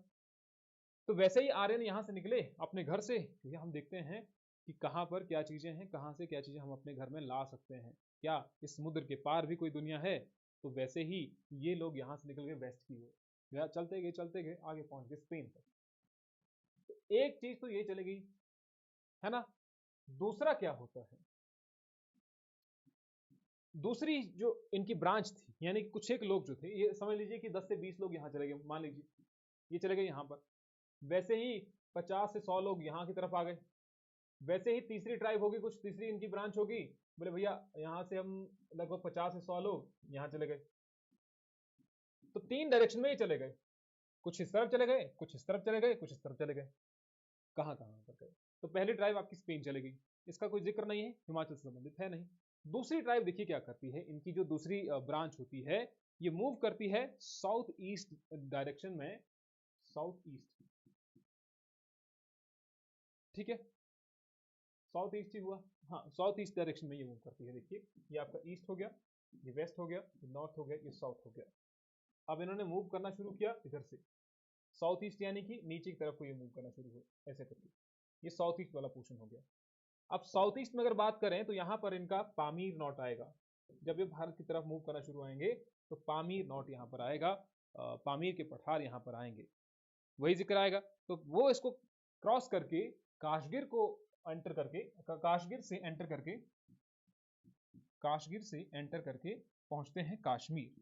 तो वैसे ही आर्यन यहाँ से निकले अपने घर से, क्योंकि हम देखते हैं कि कहाँ पर क्या चीज़ें हैं, कहाँ से क्या चीज़ें हम अपने घर में ला सकते हैं, क्या इस समुद्र के पार भी कोई दुनिया है। तो वैसे ही ये लोग यहाँ से निकल गए वेस्ट की ओर, चलते गए आगे पहुंच गए स्पेन तक। तो एक चीज तो ये चली गई, है ना। दूसरा क्या होता है, दूसरी जो इनकी ब्रांच थी, यानी कि कुछ एक लोग जो थे, ये समझ लीजिए कि 10 से 20 लोग यहाँ चले गए, मान लीजिए ये चले गए यहाँ पर। वैसे ही 50 से 100 लोग यहाँ की तरफ आ गए। वैसे ही तीसरी ट्राइब होगी, कुछ तीसरी इनकी ब्रांच होगी, बोले भैया यहाँ से हम लगभग 50 से 100 लोग यहाँ चले गए। तो 3 डायरेक्शन में ही चले गए, कुछ इस तरफ चले गए, कुछ इस तरफ चले गए, कुछ इस तरफ चले गए। कहाँ कहाँ पर गए? तो पहली ट्राइब आपकी स्पेन चले गई, इसका कोई जिक्र नहीं है, हिमाचल से संबंधित है नहीं। दूसरी ट्राइब देखिए क्या करती है, इनकी जो दूसरी ब्रांच होती है, ये मूव करती है साउथ ईस्ट डायरेक्शन में, साउथ ईस्ट, ठीक है, साउथ ईस्ट ही हुआ, हाँ साउथ ईस्ट डायरेक्शन में ये मूव करती है। देखिए ये आपका ईस्ट हो गया, ये वेस्ट हो गया, ये नॉर्थ हो गया, ये साउथ हो गया। अब इन्होंने मूव करना शुरू किया इधर से साउथ ईस्ट, यानी कि नीचे की तरफ को ये मूव करना शुरू हुआ ऐसे करके, ये साउथ ईस्ट वाला पोर्शन हो गया। अब साउथ ईस्ट में अगर बात करें तो यहाँ पर इनका पामीर नॉट आएगा। जब ये भारत की तरफ मूव करना शुरू आएंगे तो पामीर नॉट यहाँ पर आएगा, पामीर के पठार यहाँ पर आएंगे, वही जिक्र आएगा। तो वो इसको क्रॉस करके काशगिर को एंटर करके, काशगिर से एंटर करके पहुंचते हैं कश्मीर।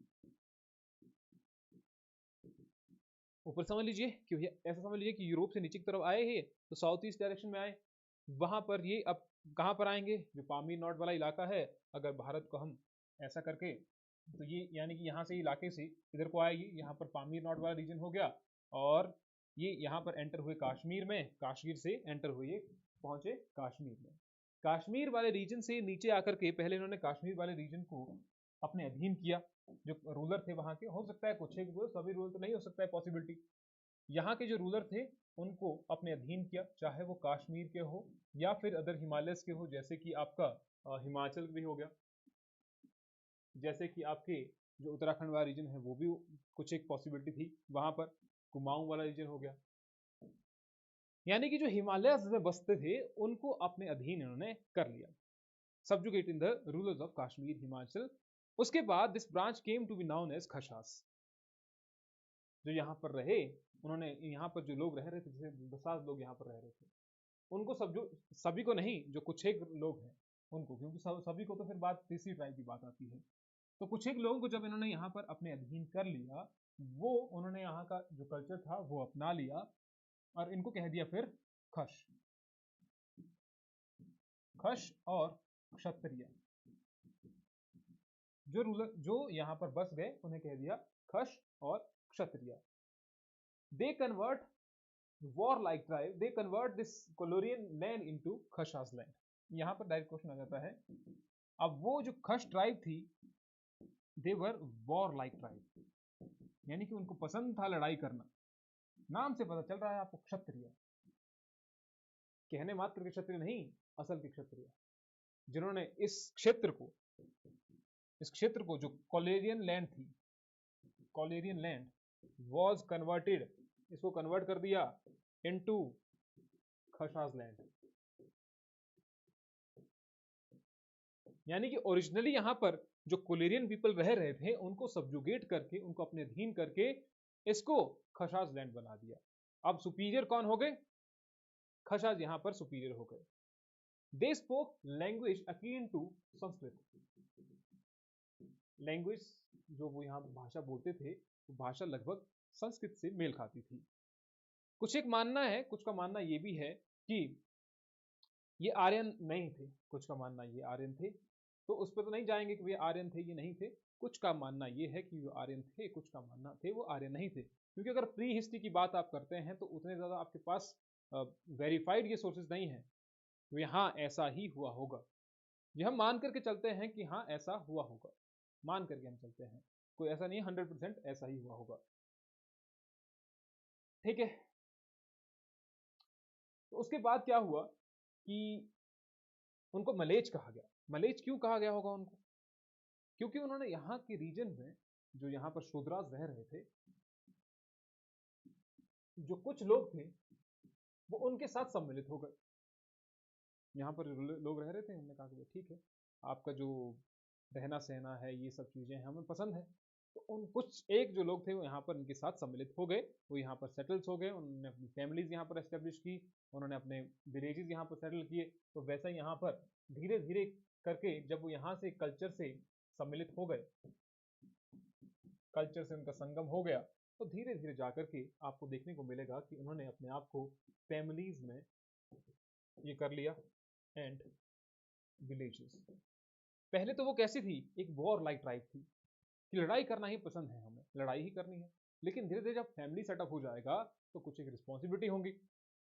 ऊपर समझ लीजिए कि ऐसा समझ लीजिए कि यूरोप से नीचे की तरफ आए हैं तो साउथ ईस्ट डायरेक्शन में आए, वहां पर ये अब कहां पर आएंगे, जो पामीर नॉट वाला इलाका है, अगर भारत को हम ऐसा करके, तो ये यानी कि यहाँ से इलाके से इधर को आएगी, यहाँ पर पामीर नॉट वाला रीजन हो गया, और ये यहाँ पर एंटर हुए कश्मीर में, कश्मीर से एंटर हुए पहुंचे कश्मीर में। कश्मीर वाले रीजन से नीचे आकर के पहले इन्होंने कश्मीर वाले रीजन को अपने अधीन किया। जो रूलर थे वहां के, हो सकता है कुछ एक रूलर, सभी रूलर तो नहीं हो सकता है पॉसिबिलिटी, यहाँ के जो रूलर थे उनको अपने अधीन किया, चाहे वो कश्मीर के हो या फिर अदर हिमालयस के हो, जैसे कि आपका हिमाचल भी हो गया, जैसे कि आपके जो उत्तराखंड वाला रीजन है वो भी कुछ एक पॉसिबिलिटी थी वहां पर, कुमाऊं वाला रीजन हो गया। यानी कि जो हिमालयस में बसते थे उनको अपने अधीन इन्होंने कर लिया, subjugate in the rulers of Kashmir Himachal. उसके बाद this branch came to be known as Khasas. जो यहाँ पर रहे, उन्होंने यहाँ पर जो लोग रह रहे थे, जैसे 10 लोग यहाँ पर रह रहे थे, उनको सब, जो सभी को नहीं, जो कुछ एक लोग हैं उनको, क्योंकि सभी को तो फिर बात तीसरी ट्राइब की बात आती है। तो कुछ एक लोगों को जब इन्होंने यहाँ पर अपने अधीन कर लिया, वो उन्होंने यहाँ का जो कल्चर था वो अपना लिया और इनको कह दिया फिर खश, खश और क्षत्रिय। जो रूलर जो यहाँ पर बस गए उन्हें कह दिया खश और Kshatriya. They convert warlike tribe, they convert this Kolorian land into Khashas land। यहाँ पर डायरेक्ट क्वेश्चन आ जाता है, अब वो जो खश ट्राइब थी, they were warlike tribe, यानी कि उनको पसंद था लड़ाई करना। नाम से पता चल रहा है आपको, क्षत्रिय, कहने मात्र के क्षत्रिय नहीं, असल के क्षत्रिय, जिन्होंने इस क्षेत्र को इस क्षेत्र को जो कॉलेरियन लैंड थी, कॉलेरियन लैंड वॉज कन्वर्टेड, इसको कन्वर्ट कर दिया इनटू खशास लैंड। यानी कि ओरिजिनली यहां पर जो कोलेरियन पीपल रह रहे थे उनको सब्जुगेट करके, उनको अपने अधीन करके इसको खशास लैंड बना दिया। अब सुपीरियर कौन हो गए? खशास यहां पर सुपीरियर हो गए। They spoke language akin to Sanskrit. Language जो वो यहां भाषा बोलते थे वो भाषा लगभग संस्कृत से मेल खाती थी। कुछ एक मानना है, कुछ का मानना ये भी है कि ये आर्यन नहीं थे, कुछ का मानना ये आर्यन थे, तो उस पर तो नहीं जाएंगे कि वे आर्यन थे ये नहीं थे। कुछ का मानना ये है कि वो आर्यन थे, कुछ का मानना थे वो आर्यन नहीं थे। क्योंकि अगर प्री हिस्ट्री की बात आप करते हैं तो उतने ज्यादा आपके पास वेरीफाइड ये सोर्सेज नहीं है तो हाँ ऐसा ही हुआ होगा। ये हम मान करके चलते हैं कि हाँ ऐसा हुआ होगा, मान करके हम चलते हैं, कोई ऐसा नहीं 100% ऐसा ही हुआ होगा। ठीक है, तो उसके बाद क्या हुआ कि उनको मलेच कहा गया। मलेच क्यों कहा गया होगा उनको? क्योंकि उन्होंने यहाँ के रीजन में जो यहाँ पर शूद्रास रह रहे थे, जो कुछ लोग थे वो उनके साथ सम्मिलित हो गए। यहाँ पर लोग रह रहे थे, उन्होंने कहा कि ठीक है आपका जो रहना सहना है ये सब चीजें हमें पसंद है, तो उन कुछ एक जो लोग थे वो यहाँ पर उनके साथ सम्मिलित हो गए, वो यहाँ पर सेटल्स हो गए, उन्होंने अपनी फैमिलीज यहाँ पर एस्टेब्लिश की, उन्होंने अपने विलेजेस यहाँ पर सेटल किए। तो वैसा यहाँ पर धीरे धीरे करके जब वो यहाँ से कल्चर से सम्मिलित हो गए, कल्चर से उनका संगम हो गया, तो धीरे धीरे जाकर के आपको देखने को मिलेगा कि उन्होंने अपने आप को फैमिलीज में ये कर लिया एंड विलेजेस। पहले तो वो कैसी थी, एक वॉर लाइक ट्राइब थी कि लड़ाई करना ही पसंद है, हमें लड़ाई ही करनी है। लेकिन धीरे धीरे जब फैमिली सेटअप हो जाएगा तो कुछ एक रिस्पॉन्सिबिलिटी होंगी,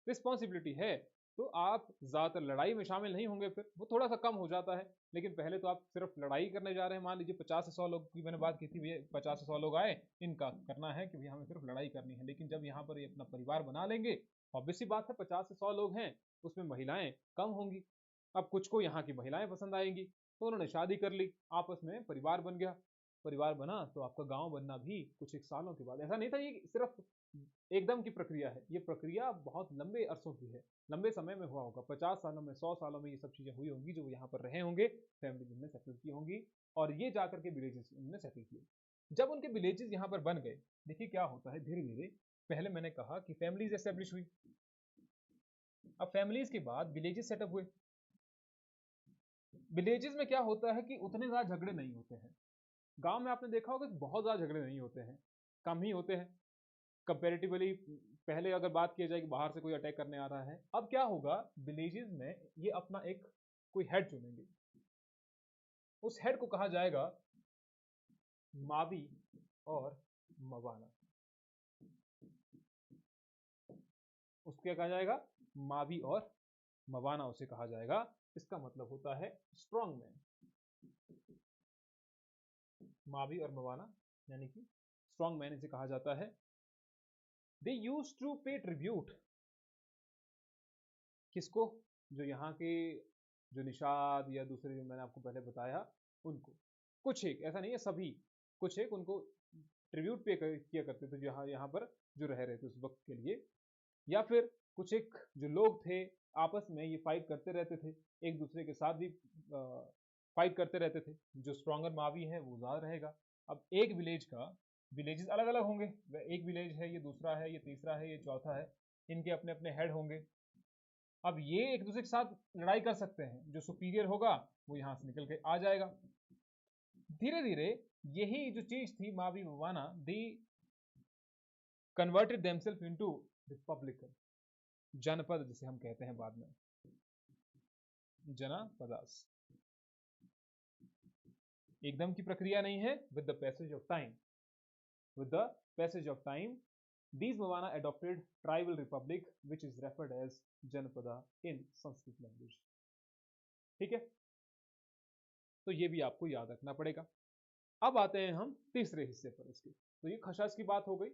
रिस्पॉन्सिबिलिटी है तो आप ज्यादातर लड़ाई में शामिल नहीं होंगे, फिर वो थोड़ा सा कम हो जाता है। लेकिन पहले तो आप सिर्फ लड़ाई करने जा रहे हैं, मान लीजिए 50 से 100 लोग की मैंने बात की थी, भैया 50 से 100 लोग आए, इनका करना है कि भैया हमें सिर्फ लड़ाई करनी है। लेकिन जब यहाँ पर ये अपना परिवार बना लेंगे, ऑब्वियस सी बात है 50 से 100 लोग हैं, उसमें महिलाएं कम होंगी। अब कुछ को यहाँ की महिलाएं पसंद आएंगी तो उन्होंने शादी कर ली, आपस में परिवार बन गया। परिवार बना तो आपका गांव बनना भी कुछ एक सालों के बाद, ऐसा नहीं था ये सिर्फ एकदम की प्रक्रिया है, ये प्रक्रिया बहुत लंबे अरसों की है, लंबे समय में हुआ होगा, 50 सालों में 100 सालों में ये सब चीजें हुई होंगी, जो यहाँ पर रहे होंगे, फैमिली जिनने सेटल की होंगी और ये जाकर के विलेजेस उन्होंने सेटल किए। जब उनके विलेजेस यहाँ पर बन गए, देखिए क्या होता है धीरे धीरे, पहले मैंने कहा कि फैमिलीज एस्टेब्लिश हुई, अब फैमिलीज के बाद विलेजेस सेटअप हुए। विलेजेस में क्या होता है कि उतने ज्यादा झगड़े नहीं होते हैं। गांव में आपने देखा होगा कि बहुत ज्यादा झगड़े नहीं होते हैं, कम ही होते हैं कंपेरेटिवली। पहले अगर बात की जाए कि बाहर से कोई अटैक करने आ रहा है, अब क्या होगा विलेजेस में ये अपना एक कोई हेड चुनेंगे, उस हेड को कहा जाएगा मावी और मवाना। उसको क्या कहा जाएगा? मावी और मवाना उसे कहा जाएगा। इसका मतलब होता है स्ट्रॉन्ग मैन। मावी और मवाना यानी कि स्ट्रॉन्ग मैन इसे कहा जाता है। दे यूज टू पे ट्रिब्यूट, किसको? जो यहाँ के जो निषाद या दूसरे जो मैंने आपको पहले बताया उनको, कुछ एक, ऐसा नहीं है सभी, कुछ एक उनको ट्रिब्यूट पे किया करते थे जो यहाँ पर जो रह रहे थे उस वक्त के लिए। या फिर कुछ एक जो लोग थे आपस में ये फाइट करते रहते थे, एक दूसरे के साथ भी फाइट करते रहते थे। जो स्ट्रॉन्गर मावी है वो ज्यादा रहेगा। अब एक विलेज का, विलेजेस अलग अलग होंगे, एक विलेज है, ये दूसरा है, ये तीसरा है, ये चौथा है, इनके अपने अपने हेड होंगे। अब ये एक दूसरे के साथ लड़ाई कर सकते हैं, जो सुपीरियर होगा वो यहां से निकल के आ जाएगा। धीरे धीरे यही जो चीज थी मावी मवाना, दी कन्वर्टेड देमसेल्फ इनटू रिपब्लिकन, जनपद जिसे हम कहते हैं बाद में, जनपदास। एकदम की प्रक्रिया नहीं है, with the passage of time, with the passage of time these Mavana adopted tribal republic which is referred as Janapada in Sanskrit language। ठीक है, तो ये भी आपको याद रखना पड़ेगा। अब आते हैं हम तीसरे हिस्से पर इसके। तो ये खशास की बात हो गई,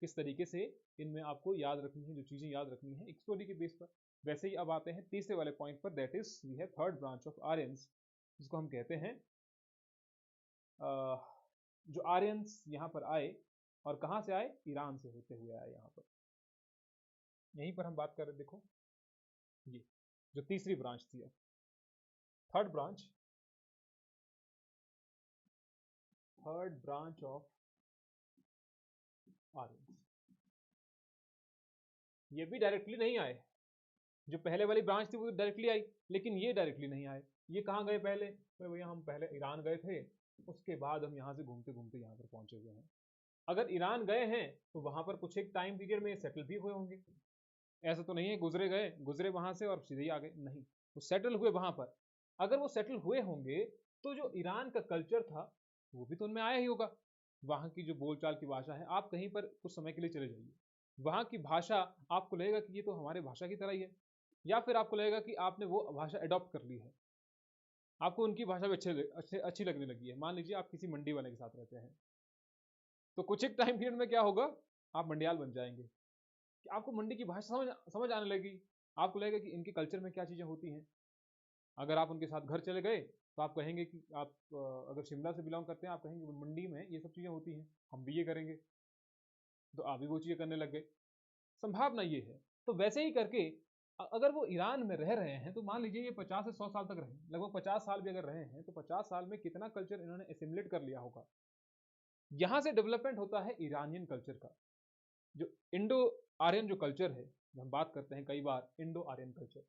किस तरीके से इनमें आपको याद रखनी है, जो चीजें याद रखनी है एक स्टोरी के बेस पर। वैसे ही अब आते हैं तीसरे वाले पॉइंट पर, that is we have third branch of Aryans, जिसको हम कहते हैं जो आर्यंस यहाँ पर आए, और कहाँ से आए, ईरान से होते हुए आए यहाँ पर। यहीं पर हम बात कर रहे, देखो ये जो तीसरी ब्रांच थी, थर्ड ब्रांच ऑफ आर्यंस, ये भी डायरेक्टली नहीं आए। जो पहले वाली ब्रांच थी वो डायरेक्टली आई, लेकिन ये डायरेक्टली नहीं आए। ये कहाँ गए पहले, तो भैया हम पहले ईरान गए थे, उसके बाद हम यहाँ से घूमते घूमते यहाँ पर पहुंचे हुए हैं। अगर ईरान गए हैं तो वहां पर कुछ एक टाइम पीरियड में सेटल भी हुए होंगे। ऐसा तो नहीं है गुजरे वहां से और सीधे ही आ गए, नहीं, वो सेटल हुए वहां पर। अगर वो सेटल हुए होंगे तो जो ईरान का कल्चर था वो भी तो उनमें आया ही होगा। वहां की जो बोलचाल की भाषा है, आप कहीं पर कुछ समय के लिए चले जाइए, वहां की भाषा आपको लगेगा कि ये तो हमारे भाषा की तरह ही है, या फिर आपको लगेगा कि आपने वो भाषा अडॉप्ट कर ली है, आपको उनकी भाषा भी अच्छी लगने लगी है। मान लीजिए आप किसी मंडी वाले के साथ रहते हैं, तो कुछ एक टाइम पीरियड में क्या होगा, आप मंडियाल बन जाएंगे कि आपको मंडी की भाषा समझ आने लगी। आपको लगेगा कि इनके कल्चर में क्या चीजें होती हैं। अगर आप उनके साथ घर चले गए तो आप कहेंगे कि आप अगर शिमला से बिलोंग करते हैं, आप कहेंगे मंडी में ये सब चीजें होती हैं, हम भी ये करेंगे, तो आप भी वो चीजें करने लग गए। संभावना ये है। तो वैसे ही करके अगर वो ईरान में रह रहे हैं, तो मान लीजिए ये 50 से 100 साल तक रहे, लगभग 50 साल भी अगर रहे हैं, तो 50 साल में कितना कल्चर इन्होंने एसिमुलेट कर लिया होगा। यहां से डेवलपमेंट होता है ईरानियन कल्चर का। जो इंडो आर्यन जो कल्चर है, हम बात करते हैं कई बार Indo Aryan culture,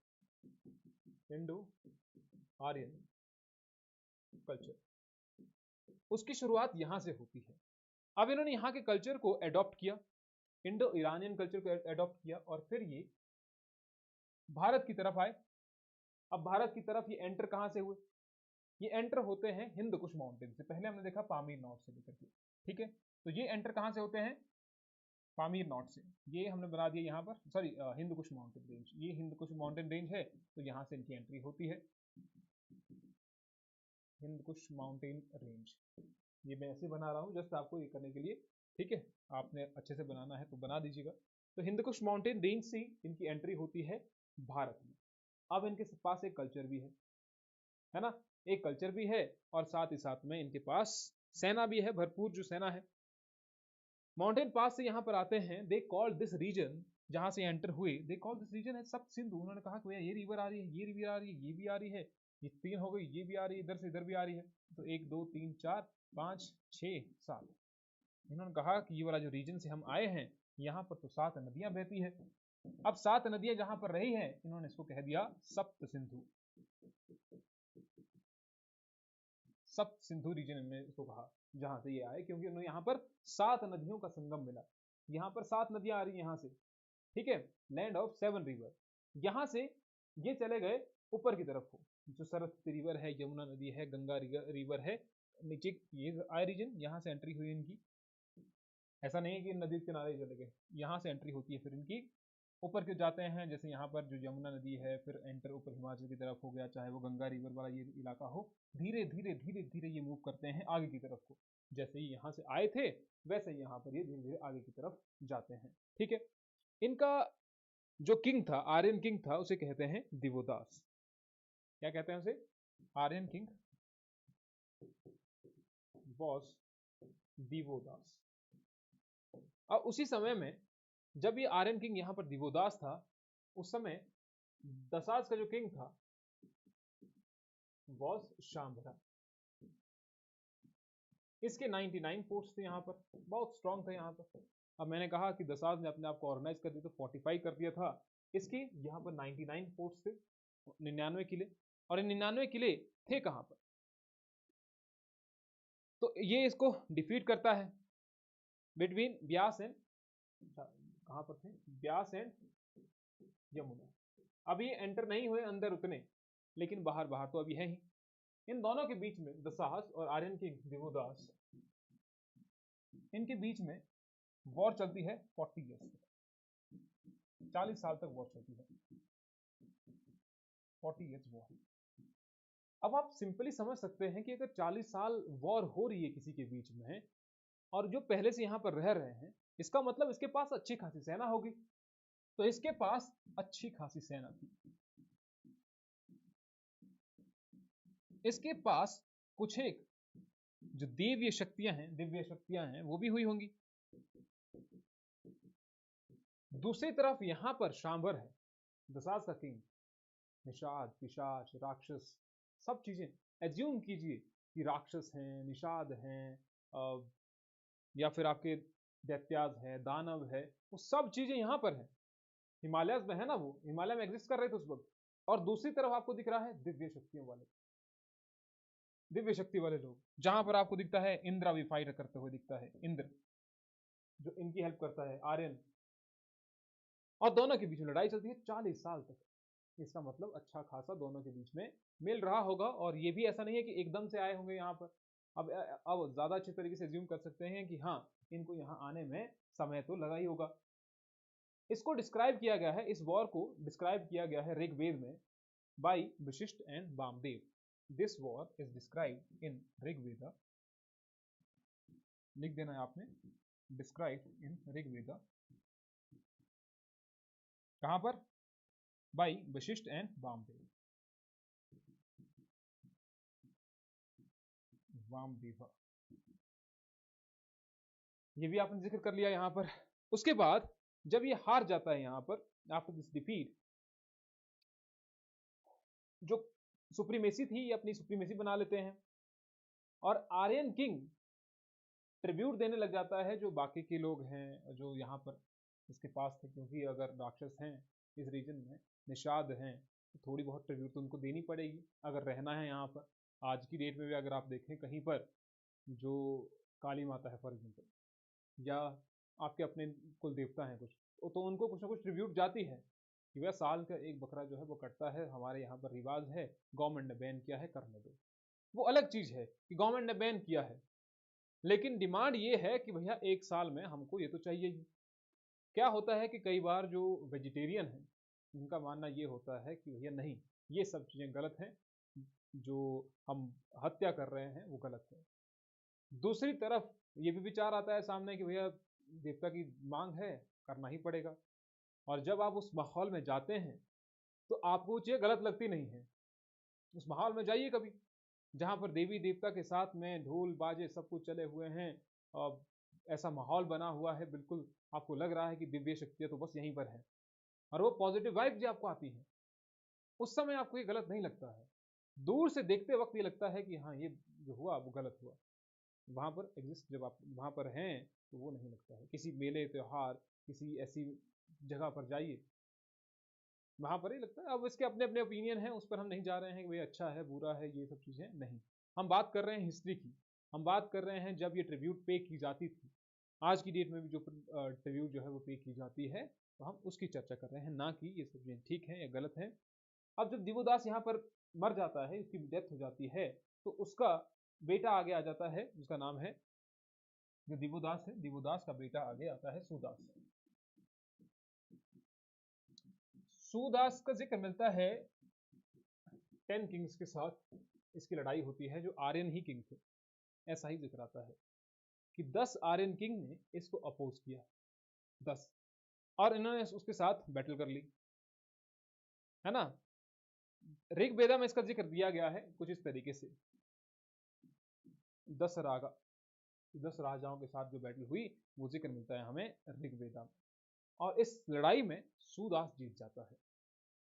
Indo Aryan culture, उसकी शुरुआत यहां से होती है। अब इन्होंने यहाँ के कल्चर को एडॉप्ट किया, इंडो ईरानियन कल्चर को एडॉप्ट किया, और फिर ये भारत की तरफ आए। अब भारत की तरफ ये एंटर कहां से हुए, ये एंटर होते हैं हिंद कुश माउंटेन से। पहले हमने देखा पामीर नॉर्थ से लेकर के, ठीक है, तो ये एंटर कहां से होते हैं, पामीर नॉर्थ से। ये हमने बना दिया यहाँ पर, सॉरी हिंद कुश माउंटेन रेंज, ये हिंद कुश माउंटेन रेंज है, तो यहाँ से इनकी एंट्री होती है, हिंद कुश माउंटेन रेंज। ये मैं ऐसे बना रहा हूँ जस्ट आपको ये करने के लिए, ठीक है, आपने अच्छे से बनाना है तो बना दीजिएगा। तो हिंद कुश माउंटेन रेंज से इनकी एंट्री होती है भारत में। अब इनके पास एक कल्चर भी है ना, एक कल्चर भी है, और साथ ही साथ में इनके पास सेना भी है, भरपूर जो सेना है। माउंटेन पास से यहाँ पर आते हैं, दे कॉल दिस रीजन, जहां से एंटर हुए, दे कॉल दिस रीजन है सप्त सिंधु। उन्होंने कहा कि भैया ये रिवर आ रही है, ये रिवर आ रही है, ये भी आ रही है, ये तीन हो गई, ये भी आ रही है, इधर से इधर भी आ रही है, तो 1 2 3 4 5 6 7। इन्होंने कहा कि ये वाला जो रीजन से हम आए हैं, यहाँ पर तो 7 नदियां बहती है। अब 7 नदियां जहां पर रही है, इन्होंने इसको कह दिया सप्त सिंधु, सप्त सिंधु रीजन इन्होंने इसको कहा, जहां से ये आए, क्योंकि उन्हें यहाँ पर 7 नदियों का संगम मिला। यहाँ पर 7 नदियां आ रही है यहाँ से, ठीक है, लैंड ऑफ 7 रिवर। यहां से ये चले गए ऊपर की तरफ को, जो सरस्वती रिवर है, यमुना नदी है, गंगा रिवर है, नीचे ये आए रीजन, यहाँ से एंट्री हुई इनकी। ऐसा नहीं है कि नदी के किनारे चले गए, यहाँ से एंट्री होती है फिर इनकी, ऊपर क्यों जाते हैं, जैसे यहाँ पर जो यमुना नदी है, फिर एंटर ऊपर हिमाचल की तरफ हो गया, चाहे वो गंगा रिवर वाला ये इलाका हो, धीरे धीरे धीरे धीरे ये मूव करते हैं आगे की तरफ को। जैसे ही यहाँ से आए थे, वैसे ही यहाँ पर ये धीरे धीरे आगे की तरफ जाते हैं, ठीक है। इनका जो किंग था, आर्यन किंग था, उसे कहते हैं दिवोदास। क्या कहते हैं उसे, आर्यन किंग वॉज दिवोदास। और उसी समय में जब ये आर्यन किंग यहाँ पर दिवोदास था, उस समय दसास का जो किंग था वॉज शांभरा। इसके 99 पोर्ट्स थे यहाँ पर, बहुत स्ट्रांग थे यहाँ पर। अब मैंने कहा कि दसास ने अपने आप को ऑर्गेनाइज कर दिया, तो 45 कर दिया था। इसके यहाँ पर 99 पोर्ट्स थे, 99 किले, और 99 किले थे कहाँ पर, तो ये इसको डिफीट करता है बिटवीन ब्यास एंड, कहां पर थे, ब्यास एंड यमुना। अब ये एंटर नहीं हुए अंदर उतने, लेकिन बाहर बाहर तो अभी है ही। इन दोनों के बीच में दसाहस और आर्यन किंग दिवोदास, इनके बीच में वॉर चलती है 40 ईयर्स तक, 40 साल तक वॉर चलती है, 40 ईयर्स वॉर। अब आप सिंपली समझ सकते हैं कि अगर 40 साल वॉर हो रही है किसी के बीच में, और जो पहले से यहां पर रह रहे हैं, इसका मतलब इसके पास अच्छी खासी सेना होगी। तो इसके पास अच्छी खासी सेना थी, इसके पास कुछ एक जो दिव्य शक्तियां हैं वो भी हुई होंगी। दूसरी तरफ यहां पर शांभर है, दशास का किंग, निषाद, पिशाच, राक्षस, सब चीजें एज्यूम कीजिए कि राक्षस हैं, निषाद हैं, या फिर आपके दैत्याज है, दानव है, वो सब चीजें यहां पर है, हिमालय में है ना, वो हिमालय में एग्जिस्ट कर रहे थे उस वक्त। और दूसरी तरफ आपको दिख रहा है दिव्य शक्तियों वाले, दिव्य शक्ति वाले लोग, जहां पर आपको दिखता है इंद्र भी फाइट करते हुए दिखता है, इंद्र जो इनकी हेल्प करता है, आर्यन। और दोनों के बीच में लड़ाई चलती है 40 साल तक। इसका मतलब अच्छा खासा दोनों के बीच में मेल रहा होगा। और ये भी ऐसा नहीं है कि एकदम से आए होंगे यहाँ पर। अब ज्यादा अच्छे तरीके से एज्यूम कर सकते हैं कि हाँ, इनको यहाँ आने में समय तो लगा ही होगा। इसको डिस्क्राइब किया गया है, इस वॉर को डिस्क्राइब किया गया है ऋग्वेद में by Vashishtha and Vamdev. This war is describe in Rigveda, लिख देना है आपने, डिस्क्राइब इन ऋग्वेदा, कहां पर, बाई वशिष्ठ एंड वामदेव, वामदेवा, ये भी आपने जिक्र कर लिया यहां पर। उसके बाद जब ये हार जाता है यहां पर, आफ्टर दिस डिफीट, जो सुप्रीमेसी थी ये अपनी सुप्रीमेसी बना लेते हैं और आर्यन किंग ट्रिब्यूट देने लग जाता है जो बाकी के लोग हैं जो यहाँ पर इसके पास थे, क्योंकि अगर राक्षस हैं इस रीजन में, निषाद हैं, तो थोड़ी बहुत ट्रिब्यूट तो उनको देनी पड़ेगी अगर रहना है यहाँ पर। आज की डेट में भी अगर आप देखें कहीं पर, जो काली माता है फॉर एग्जाम्पल, या आपके अपने कुल देवता हैं कुछ, तो उनको कुछ ना कुछ ट्रिब्यूट जाती है कि वह साल का एक बकरा जो है वो कटता है, हमारे यहाँ पर रिवाज है, गवर्नमेंट ने बैन किया है, करने दो। वो अलग चीज है कि गवर्नमेंट ने बैन किया है, लेकिन डिमांड ये है कि भैया एक साल में हमको ये तो चाहिए ही। क्या होता है कि कई बार जो वेजिटेरियन है उनका मानना ये होता है कि भैया नहीं, ये सब चीजें गलत हैं, जो हम हत्या कर रहे हैं वो गलत है। दूसरी तरफ ये भी विचार आता है सामने कि भैया देवता की मांग है, करना ही पड़ेगा। और जब आप उस माहौल में जाते हैं तो आपको वो चीजें गलत लगती नहीं है। उस माहौल में जाइए कभी, जहां पर देवी देवता के साथ में ढोल बाजे सब कुछ चले हुए हैं, और ऐसा माहौल बना हुआ है, बिल्कुल आपको लग रहा है कि दिव्य शक्तियां तो बस यहीं पर है, और वो पॉजिटिव वाइब जो आपको आती है, उस समय आपको ये गलत नहीं लगता है। दूर से देखते वक्त ये लगता है कि हाँ, ये जो हुआ वो गलत हुआ। वहां पर एग्जिस्ट जब आप वहां पर हैं तो वो नहीं लगता है। किसी मेले त्योहार, किसी ऐसी जगह पर जाइए, वहां पर ही लगता है। अब इसके अपने अपने ओपिनियन है, उस पर हम नहीं जा रहे हैं कि भाई अच्छा है बुरा है ये सब चीजें, नहीं। हम बात कर रहे हैं हिस्ट्री की, हम बात कर रहे हैं जब ये ट्रिब्यूट पे की जाती थी। आज की डेट में भी जो ट्रिब्यूट जो है वो पे की जाती है, तो हम उसकी चर्चा कर रहे हैं, ना कि ये सब चीजें ठीक है या गलत है। अब जब दिवोदास यहाँ पर मर जाता है, उसकी डेथ हो जाती है, तो उसका बेटा आगे आ जाता है, जिसका नाम है, जो दिवोदास है, दिवोदास का बेटा आगे आता है सूदास। सूदास का जिक्र मिलता है 10 किंग्स के साथ, इसकी लड़ाई होती है जो आर्यन ही किंग थे, ऐसा ही जिक्र आता है कि 10 आर्यन किंग ने इसको अपोज किया, 10, और इन्होंने उसके साथ बैटल कर ली, है ना। ऋग्वेदा में इसका जिक्र दिया गया है कुछ इस तरीके से, 10 रागा, 10 राजाओं के साथ जो बैटल हुई वो जिक्र मिलता है हमें ऋग्वेदा में। और इस लड़ाई में सूदास जीत जाता है।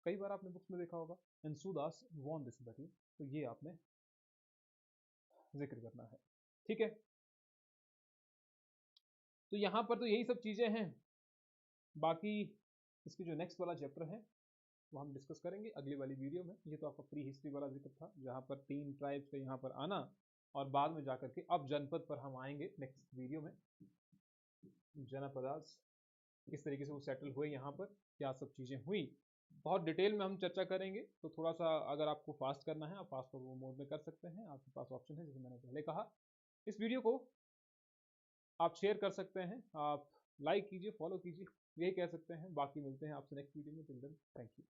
कई बार आपने बुक्स में देखा होगा एंड सूदास वॉन दिस बैटल, तो ये आपने जिक्र करना है, ठीक है। तो यहां पर तो यही सब चीजें हैं। बाकी इसकी जो नेक्स्ट वाला चैप्टर है वो हम डिस्कस करेंगे अगली वाली वीडियो में। ये तो आपका प्री हिस्ट्री वाला जिक्र था, जहां पर 3 ट्राइब्स का यहाँ पर आना, और बाद में जाकर के अब जनपद पर हम आएंगे नेक्स्ट वीडियो में। जनपदास किस तरीके से वो सेटल हुए, यहाँ पर क्या सब चीजें हुई, बहुत डिटेल में हम चर्चा करेंगे। तो थोड़ा सा अगर आपको फास्ट करना है, आप फास्ट फॉरवर्ड मोड में कर सकते हैं, आपके पास ऑप्शन है, जैसे मैंने पहले कहा। इस वीडियो को आप शेयर कर सकते हैं, आप लाइक कीजिए, फॉलो कीजिए, यही कह सकते हैं। बाकी मिलते हैं आपसे नेक्स्ट वीडियो में, टिल देन थैंक यू।